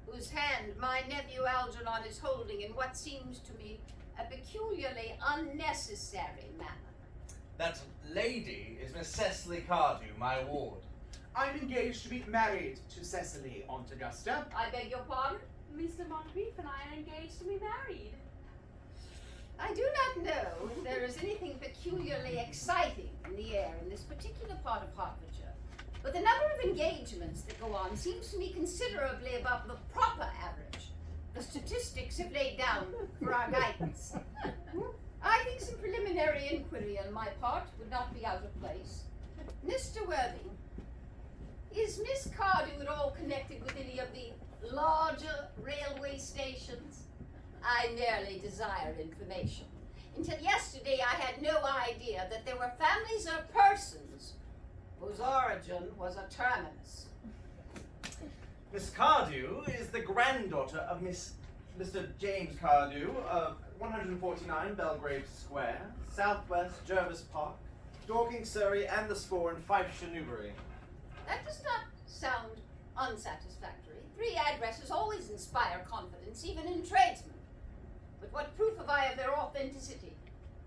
whose hand my nephew Algernon is holding in what seems to me a peculiarly unnecessary manner? That lady is Miss Cecily Cardew, my ward. I'm engaged to be married to Cecily, Aunt Augusta. I beg your pardon? Mr. Moncrief and I are engaged to be married. I do not know if there is anything peculiarly exciting in the air in this particular part of Hertfordshire, but the number of engagements that go on seems to me considerably above the proper average the statistics have laid down for our guidance. I think some preliminary inquiry on my part would not be out of place. Mr. Worthing, is Miss Cardew at all connected with any of the larger railway stations? I merely desire information. Until yesterday, I had no idea that there were families or persons whose origin was a terminus. Miss Cardew is the granddaughter of Mr. James Cardew of 149 Belgrave Square, Southwest Jervis Park, Dorking, Surrey, and the Score in Fifeshire, Newbury. That does not sound unsatisfactory. 3 addresses always inspire confidence, even in tradesmen. But what proof have I of their authenticity?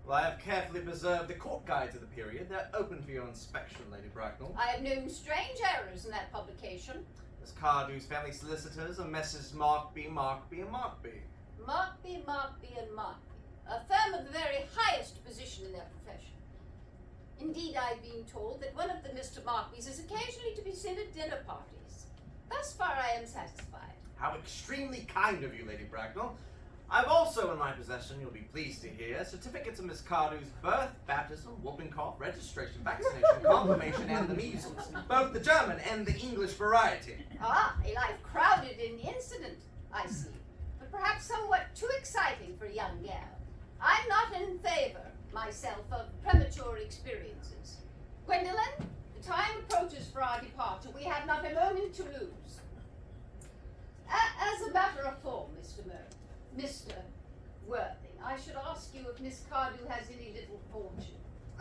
Well, I have carefully preserved the court guides of the period. They're open for your inspection, Lady Bracknell. I have known strange errors in that publication. Miss Cardew's family solicitors are Messrs. Markby, and Markby. Markby, and Markby. a firm of the very highest position in their profession. Indeed, I've been told that one of the Mr. Markbys is occasionally to be seen at dinner parties. Thus far, I am satisfied. How extremely kind of you, Lady Bracknell. I've also in my possession, you'll be pleased to hear, certificates of Miss Cardew's birth, baptism, whooping cough, registration, vaccination, confirmation, and the measles. Both the German and the English variety. Ah, a life crowded in incident, I see. But perhaps somewhat too exciting for a young gal. I'm not in favor, myself, of premature experiences. Gwendolyn, the time approaches for our departure. We have not a moment to lose. As a matter of form, Mr. Worthing, I should ask you if Miss Cardew has any little fortune.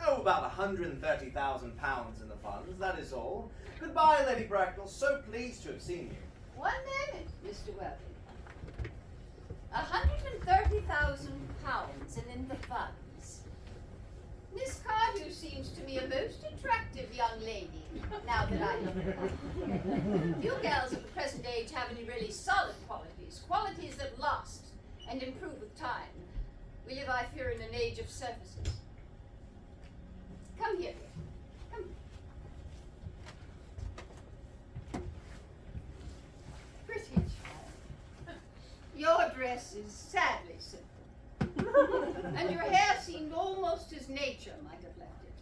Oh, about £130,000 in the funds, that is all. Goodbye, Lady Bracknell. So pleased to have seen you. One moment, Mr. Worthing. £130,000 and in the funds. Miss Cardew seems to me a most attractive young lady, now that I look at her. Few girls of the present age have any really solid qualities that last and improve with time. We live, I fear, in an age of surfaces. Come here, dear. Come. Pretty child. Your dress is sadly simple. And your hair seemed almost as nature might have left it.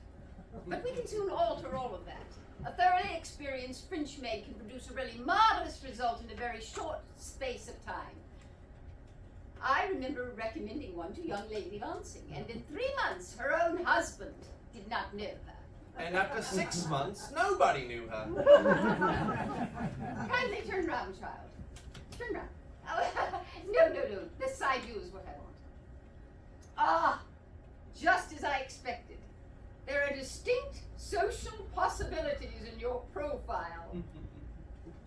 But we can soon alter all of that. A thoroughly experienced French maid can produce a really marvelous result in a very short space of time. I remember recommending one to young Lady Lancing, and in 3 months her own husband did not know her. And after 6 months, nobody knew her. Kindly turn round, child. Turn round. Oh, no. This side view is what I want. Ah, just as I expected. There are distinct social possibilities in your profile.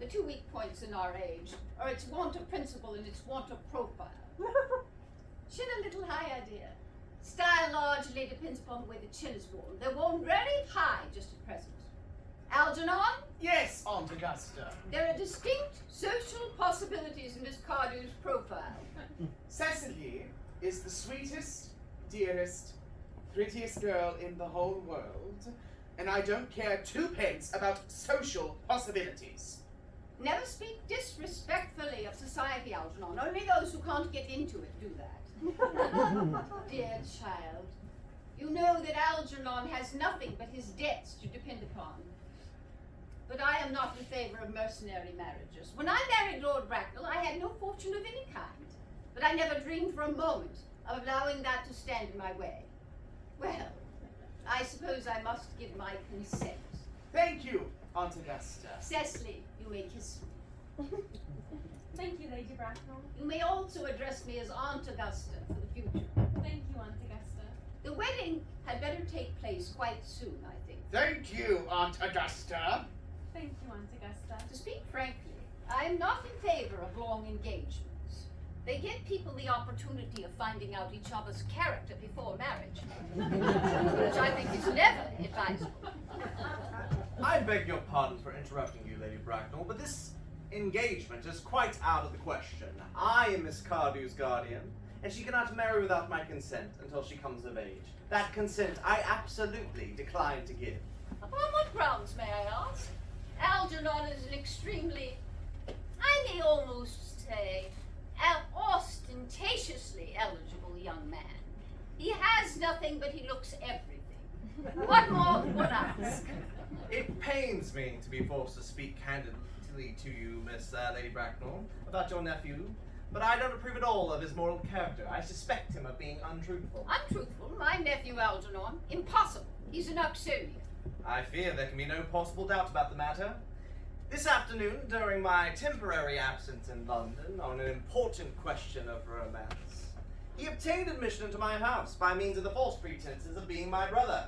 The 2 weak points in our age are its want of principle and its want of profile. Chin a little higher, dear. Style largely depends upon the way the chin is worn. They're worn very high just at present. Algernon? Yes, Aunt Augusta. There are distinct social possibilities in Miss Cardew's profile. Cecily is the sweetest, dearest, prettiest girl in the whole world, and I don't care 2 pence about social possibilities. Never speak disrespectfully of society, Algernon. Only those who can't get into it do that. Dear child, you know that Algernon has nothing but his debts to depend upon. But I am not in favor of mercenary marriages. When I married Lord Bracknell, I had no fortune of any kind. But I never dreamed for a moment of allowing that to stand in my way. Well, I suppose I must give my consent. Thank you, Aunt Augusta. Cecily, you may kiss me. Thank you, Lady Bracknell. You may also address me as Aunt Augusta for the future. Thank you, Aunt Augusta. The wedding had better take place quite soon, I think. Thank you, Aunt Augusta. Thank you, Aunt Augusta. To speak frankly, I am not in favor of long engagements. They give people the opportunity of finding out each other's character before marriage, which I think is never advisable. I beg your pardon for interrupting you, Lady Bracknell, but this engagement is quite out of the question. I am Miss Cardew's guardian, and she cannot marry without my consent until she comes of age. That consent I absolutely decline to give. Upon what grounds, may I ask? Algernon is an extremely, I may almost say, ostentatiously eligible young man. He has nothing, but he looks everything. What more could one ask? It pains me to be forced to speak candidly to you, Miss Lady Bracknell, about your nephew, but I don't approve at all of his moral character. I suspect him of being untruthful. Untruthful? My nephew Algernon? Impossible. He's an Oxonian. I fear there can be no possible doubt about the matter. This afternoon, during my temporary absence in London on an important question of romance, he obtained admission into my house by means of the false pretenses of being my brother.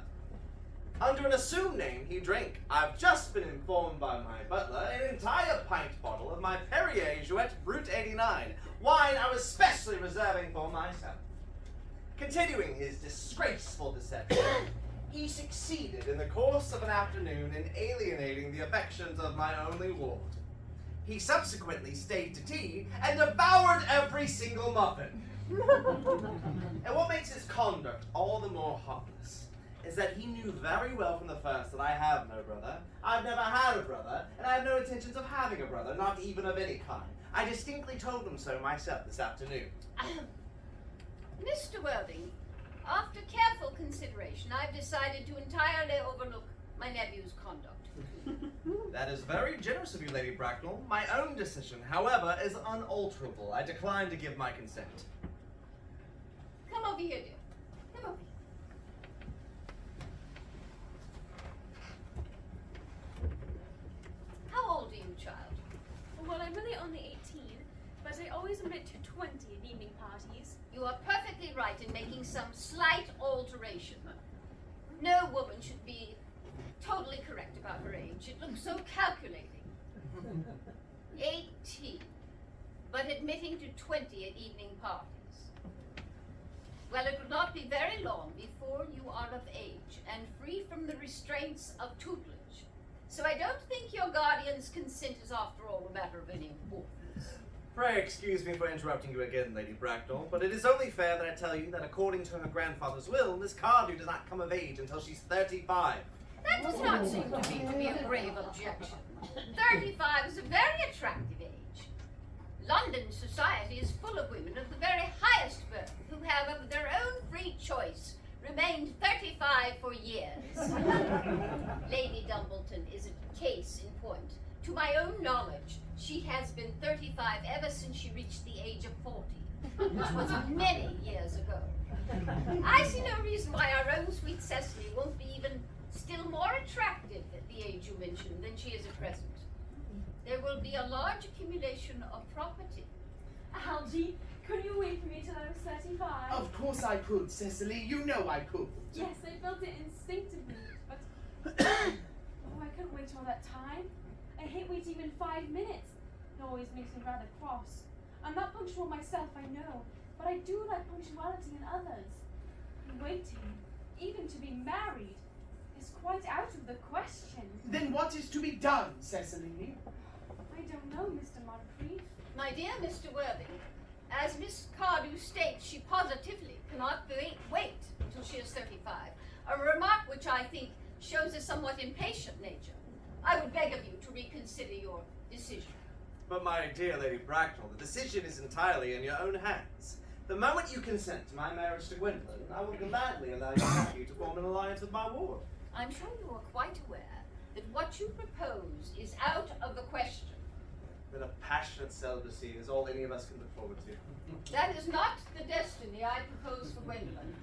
Under an assumed name, he drank, I've just been informed by my butler, an entire pint bottle of my Perrier Jouet Brut 89, wine I was specially reserving for myself. Continuing his disgraceful deception, he succeeded in the course of an afternoon in alienating the affections of my only ward. He subsequently stayed to tea and devoured every single muffin. And what makes his conduct all the more heartless is that he knew very well from the first that I have no brother, I've never had a brother, and I have no intentions of having a brother, not even of any kind. I distinctly told him so myself this afternoon. Mr. Worthing, after careful consideration, I've decided to entirely overlook my nephew's conduct. That is very generous of you, Lady Bracknell. My own decision, however, is unalterable. I decline to give my consent. Come over here, dear. Come over here. How old are you, child? Well, I'm really only 18, but I always admit to 20 at evening parties. You are perfectly right in making some slight alteration. No woman should be totally correct about her age. It looks so calculating. 18, but admitting to 20 at evening parties. Well, it will not be very long before you are of age and free from the restraints of tutelage. So I don't think your guardian's consent is, after all, a matter of any importance. Pray excuse me for interrupting you again, Lady Bracknell, but it is only fair that I tell you that according to her grandfather's will, Miss Cardew does not come of age until she's 35. That does not seem to me to be a grave objection. 35 is a very attractive age. London society is full of women of the very highest birth who have, of their own free choice, remained 35 for years. Lady Dumbleton is a case in point. To my own knowledge, she has been 35 ever since she reached the age of 40, which was many years ago. I see no reason why our own sweet Cecily won't be even still more attractive at the age you mentioned than she is at present. There will be a large accumulation of property. Algie, could you wait for me till I was 35? Of course I could, Cecily. You know I could. Yes, I felt it instinctively, but oh, I couldn't wait all that time. I hate waiting even 5 minutes. It always makes me rather cross. I'm not punctual myself, I know, but I do like punctuality in others. And waiting, even to be married, is quite out of the question. Then what is to be done, Cecily? I don't know, Mr. Moncrief. My dear Mr. Worthing, as Miss Cardew states, she positively cannot wait until she is 35, a remark which I think shows a somewhat impatient nature. I would beg of you to reconsider your decision. But my dear Lady Bracknell, the decision is entirely in your own hands. The moment you consent to my marriage to Gwendolyn, I will gladly allow your nephew to form an alliance with my ward. I'm sure you are quite aware that what you propose is out of the question. Then a passionate celibacy is all any of us can look forward to. That is not the destiny I propose for Gwendolyn.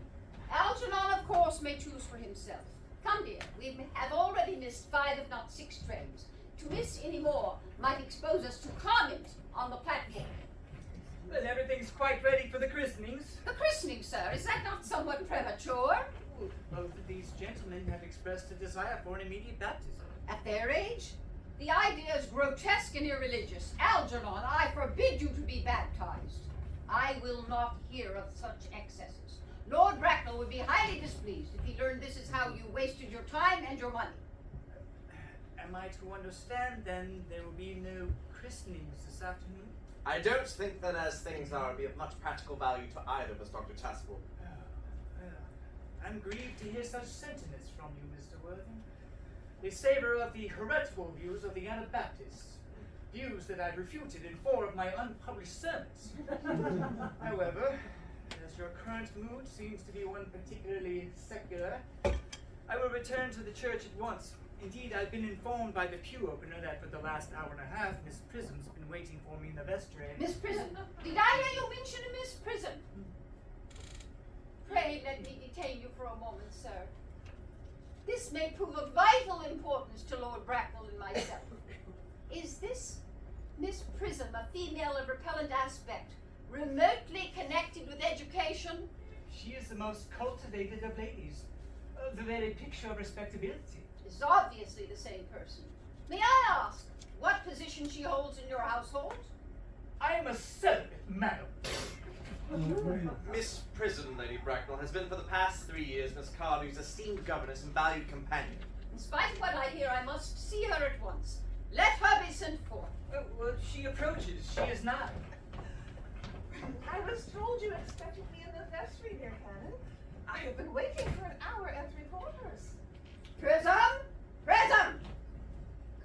Algernon, of course, may choose for himself. Come, dear, we have already missed 5, if not 6 trains. To miss any more might expose us to comment on the platform. Well, everything's quite ready for the christenings. The christening, sir, is that not somewhat premature? Both of these gentlemen have expressed a desire for an immediate baptism. At their age? The idea is grotesque and irreligious. Algernon, I forbid you to be baptized. I will not hear of such excesses. Lord Bracknell would be highly displeased if he learned this is how you wasted your time and your money. Am I to understand, then, there will be no christenings this afternoon? I don't think that as things are, it would be of much practical value to either of us, Dr. Chasuble. I'm grieved to hear such sentiments from you, Mr. Worthing. They savor of the heretical views of the Anabaptists, views that I've refuted in 4 of my unpublished sermons. However, as your current mood seems to be one particularly secular, I will return to the church at once. Indeed, I've been informed by the pew opener that for the last hour and a half, Miss Prism's been waiting for me in the vestry. Miss Prism? Did I hear you mention a Miss Prism? Pray let me detain you for a moment, sir. This may prove of vital importance to Lord Bracknell and myself. Is this Miss Prism a female of repellent aspect, remotely connected with education? She is the most cultivated of ladies, the very picture of respectability. Is obviously the same person. May I ask what position she holds in your household? I am a celibate, madam. Miss Prism, Lady Bracknell, has been for the past 3 years Miss Cardew's esteemed governess and valued companion. In spite of what I hear, I must see her at once. Let her be sent for. Well, she approaches. She is not. I was told you expected vestry, dear Canon. I have been waiting for an hour at 3/4. Prism! Prism!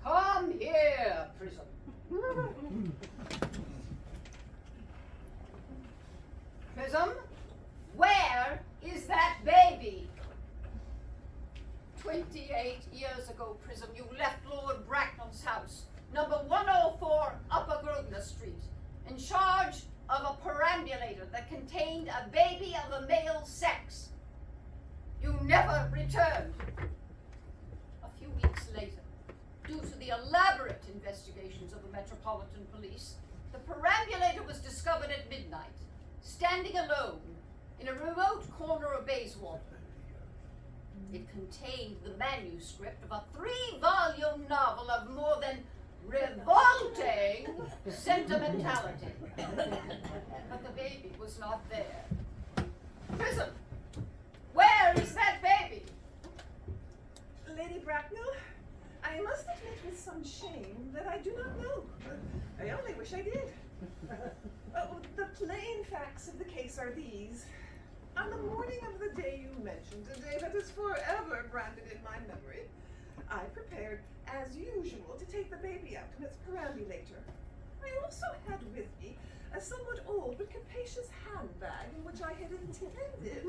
Come here, Prism. Prism, where is that baby? 28 years ago, Prism, you left Lord Bracknell's house, number 104 Upper Grosvenor Street, in charge of a perambulator that contained a baby of a male sex. You never returned. A few weeks later, due to the elaborate investigations of the Metropolitan Police, the perambulator was discovered at midnight, standing alone in a remote corner of Bayswater. It contained the manuscript of a 3-volume novel of more than revolting sentimentality. But the baby was not there. Prism, where is that baby? Lady Bracknell, I must admit with some shame that I do not know. I only wish I did. The plain facts of the case are these. On the morning of the day you mentioned, a day that is forever branded in my memory, I prepared, as usual, to take the baby out in its perambulator. I also had with me a somewhat old but capacious handbag in which I had intended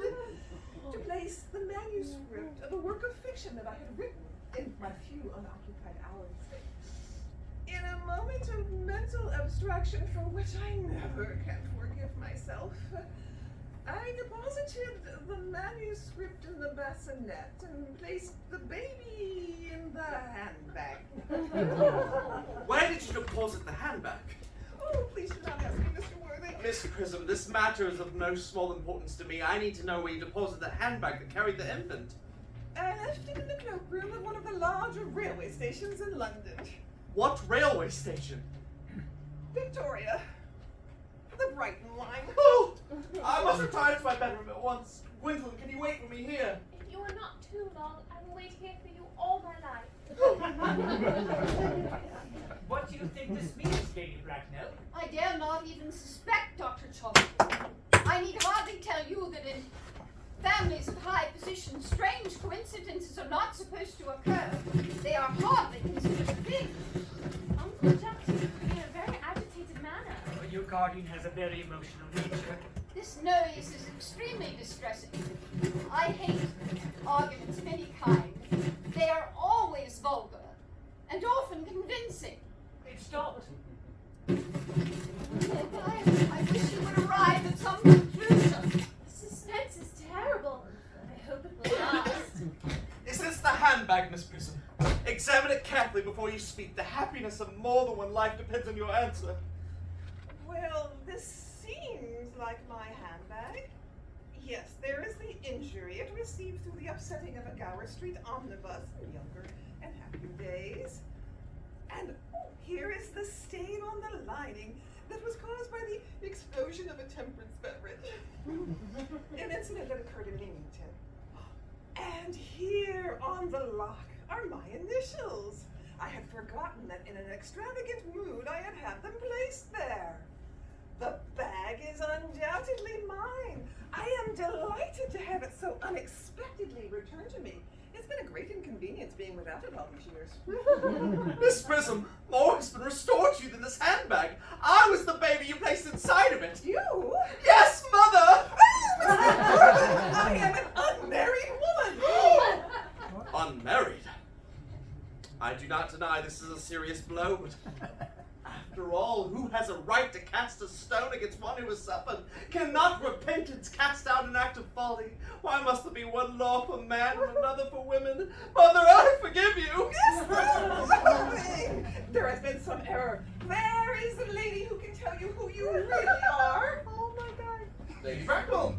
to place the manuscript of a work of fiction that I had written in my few unoccupied hours. In a moment of mental abstraction for which I never can forgive myself, I deposited the manuscript in the bassinet and placed the baby in the handbag. Where did you deposit the handbag? Oh, please do not ask me, Mr. Worthing. Miss Prism, this matter is of no small importance to me. I need to know where you deposited the handbag that carried the infant. I left it in the cloakroom of one of the larger railway stations in London. What railway station? Victoria. The Brighton line. Oh! I must retire to my bedroom at once. Gwendolyn, can you wait for me here? If you are not too long, I will wait here for you all my life. What do you think this means, Lady Bracknell? I dare not even suspect, Dr. Chasuble. I need hardly tell you that in families of high position, strange coincidences are not supposed to occur. They are hardly considered a thing. Uncle Jackson is in a very agitated manner. Your guardian has a very emotional nature. This noise is extremely distressing. I hate arguments of any kind. They are always vulgar and often convincing. It stopped. I wish you would arrive at some conclusion. The suspense is terrible. I hope it will last. Is this the handbag, Miss Prism? Examine it carefully before you speak. The happiness of more than one life depends on your answer. Well, this seems like my handbag. Yes, there is the injury it received through the upsetting of a Gower Street omnibus in younger and happier days. And here is the stain on the lining that was caused by the explosion of a temperance beverage. An incident that occurred in Leamington. And here on the lock are my initials. I had forgotten that in an extravagant mood I had them placed there. The bag is undoubtedly mine. I am delighted to have it so unexpectedly returned to me. It's been a great inconvenience being without it all these years. Miss Prism, more has been restored to you than this handbag. I was the baby you placed inside of it. You? Yes, Mother! I am an unmarried woman! Unmarried? I do not deny this is a serious blow, but after all, who has a right to cast a stone against one who has suffered? Cannot repentance cast out an act of folly? Why must there be one law for man and another for women? Mother, I forgive you! There has been some error. Where is the lady who can tell you who you really are? Oh my God. Lady Bracknell,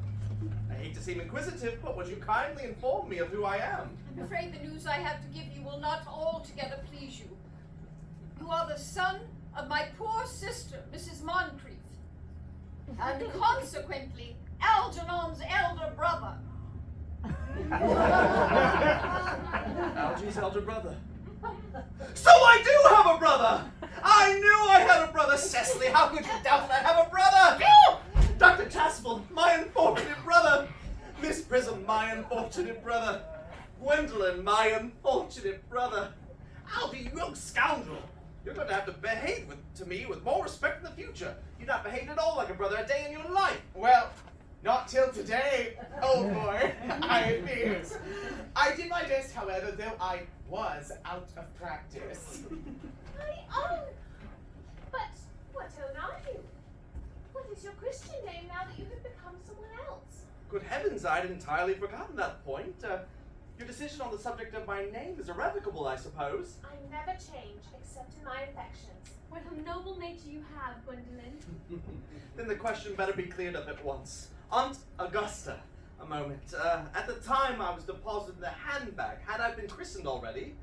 I hate to seem inquisitive, but would you kindly inform me of who I am? I'm afraid the news I have to give you will not altogether please you. You are the son of my poor sister, Mrs. Moncrief, and consequently, Algernon's elder brother. Algy's elder brother. So I do have a brother! I knew I had a brother, Cecily! How could you doubt that I have a brother? Dr. Chasuble, my unfortunate brother! my unfortunate brother. Gwendolyn, my unfortunate brother. Alfie, you young scoundrel. You're going to have to behave to me with more respect in the future. You've not behaved at all like a brother a day in your life. Well, not till today, old boy, I admit. I did my best, however, though I was out of practice. I own. But what own are you? What is your Christian name now that you have become someone else? Good heavens, I'd entirely forgotten that point. Your decision on the subject of my name is irrevocable, I suppose. I never change except in my affections. What a noble nature you have, Gwendolyn. Then the question better be cleared up at once. Aunt Augusta, a moment. At the time I was deposited in the handbag, had I been christened already?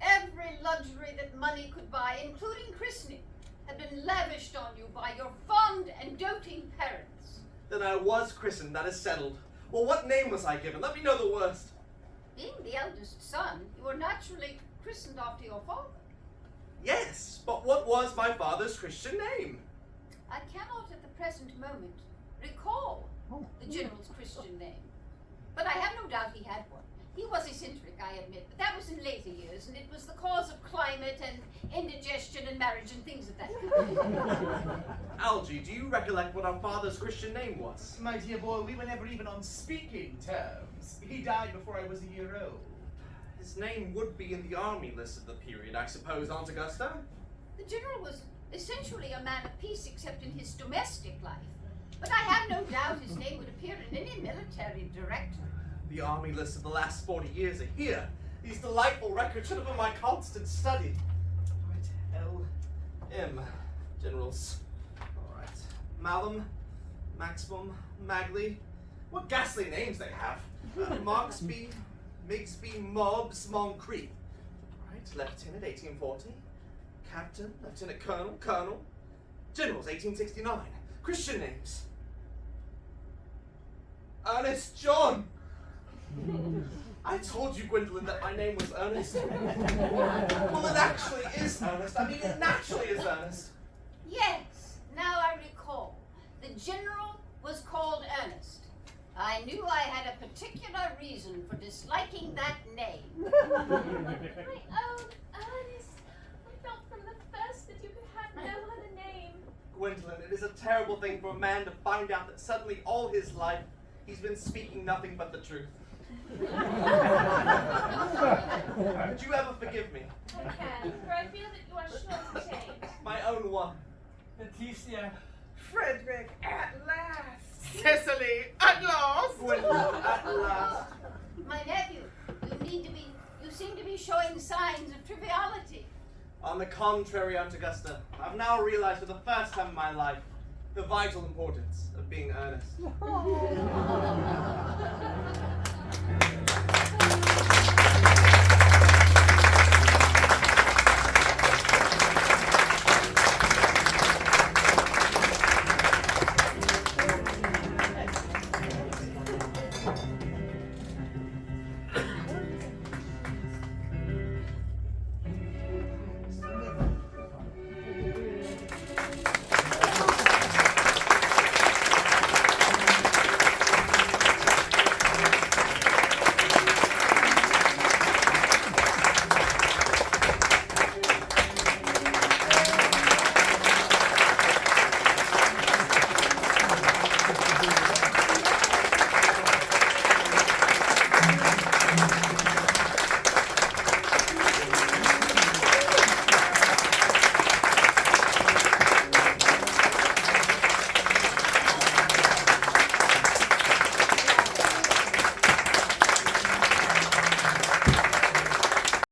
Every luxury that money could buy, including christening, had been lavished on you by your fond and doting parents. Then I was christened, that is settled. Well, what name was I given? Let me know the worst. Being the eldest son, you were naturally christened after your father. Yes, but what was my father's Christian name? I cannot at the present moment recall the general's Christian name, but I have no doubt he had one. He was eccentric, I admit, but that was in later years, and it was the cause of climate and indigestion and marriage and things of that kind. Algie, do you recollect what our father's Christian name was? My dear boy, we were never even on speaking terms. He died before I was a year old. His name would be in the army list of the period, I suppose, Aunt Augusta? The general was essentially a man of peace except in his domestic life, but I have no doubt his name would appear in any military directory. The army lists of the last 40 years are here. These delightful records should have been my constant study. Right, L.M. Generals. All right. Malum, Maximum, Magley. What ghastly names they have. Marksby, Migsby, Mobbs, Moncrief. Right, Lieutenant, 1840. Captain, Lieutenant Colonel, Colonel. Generals, 1869. Christian names. Ernest John. I told you, Gwendolyn, that my name was Earnest. Well, it actually is Earnest. I mean, it naturally is Earnest. Yes, now I recall. The general was called Ernest. I knew I had a particular reason for disliking that name. My own Ernest. I felt from the first that you could have no other name. Gwendolyn, it is a terrible thing for a man to find out that suddenly all his life he's been speaking nothing but the truth. Could you ever forgive me? I can, for I feel that you are sure to change. My own one. Leticia. Frederick, at last. Cecily, at last! Gwendolyn, at last. My nephew, you seem to be showing signs of triviality. On the contrary, Aunt Augusta, I've now realized for the first time in my life the vital importance of being earnest.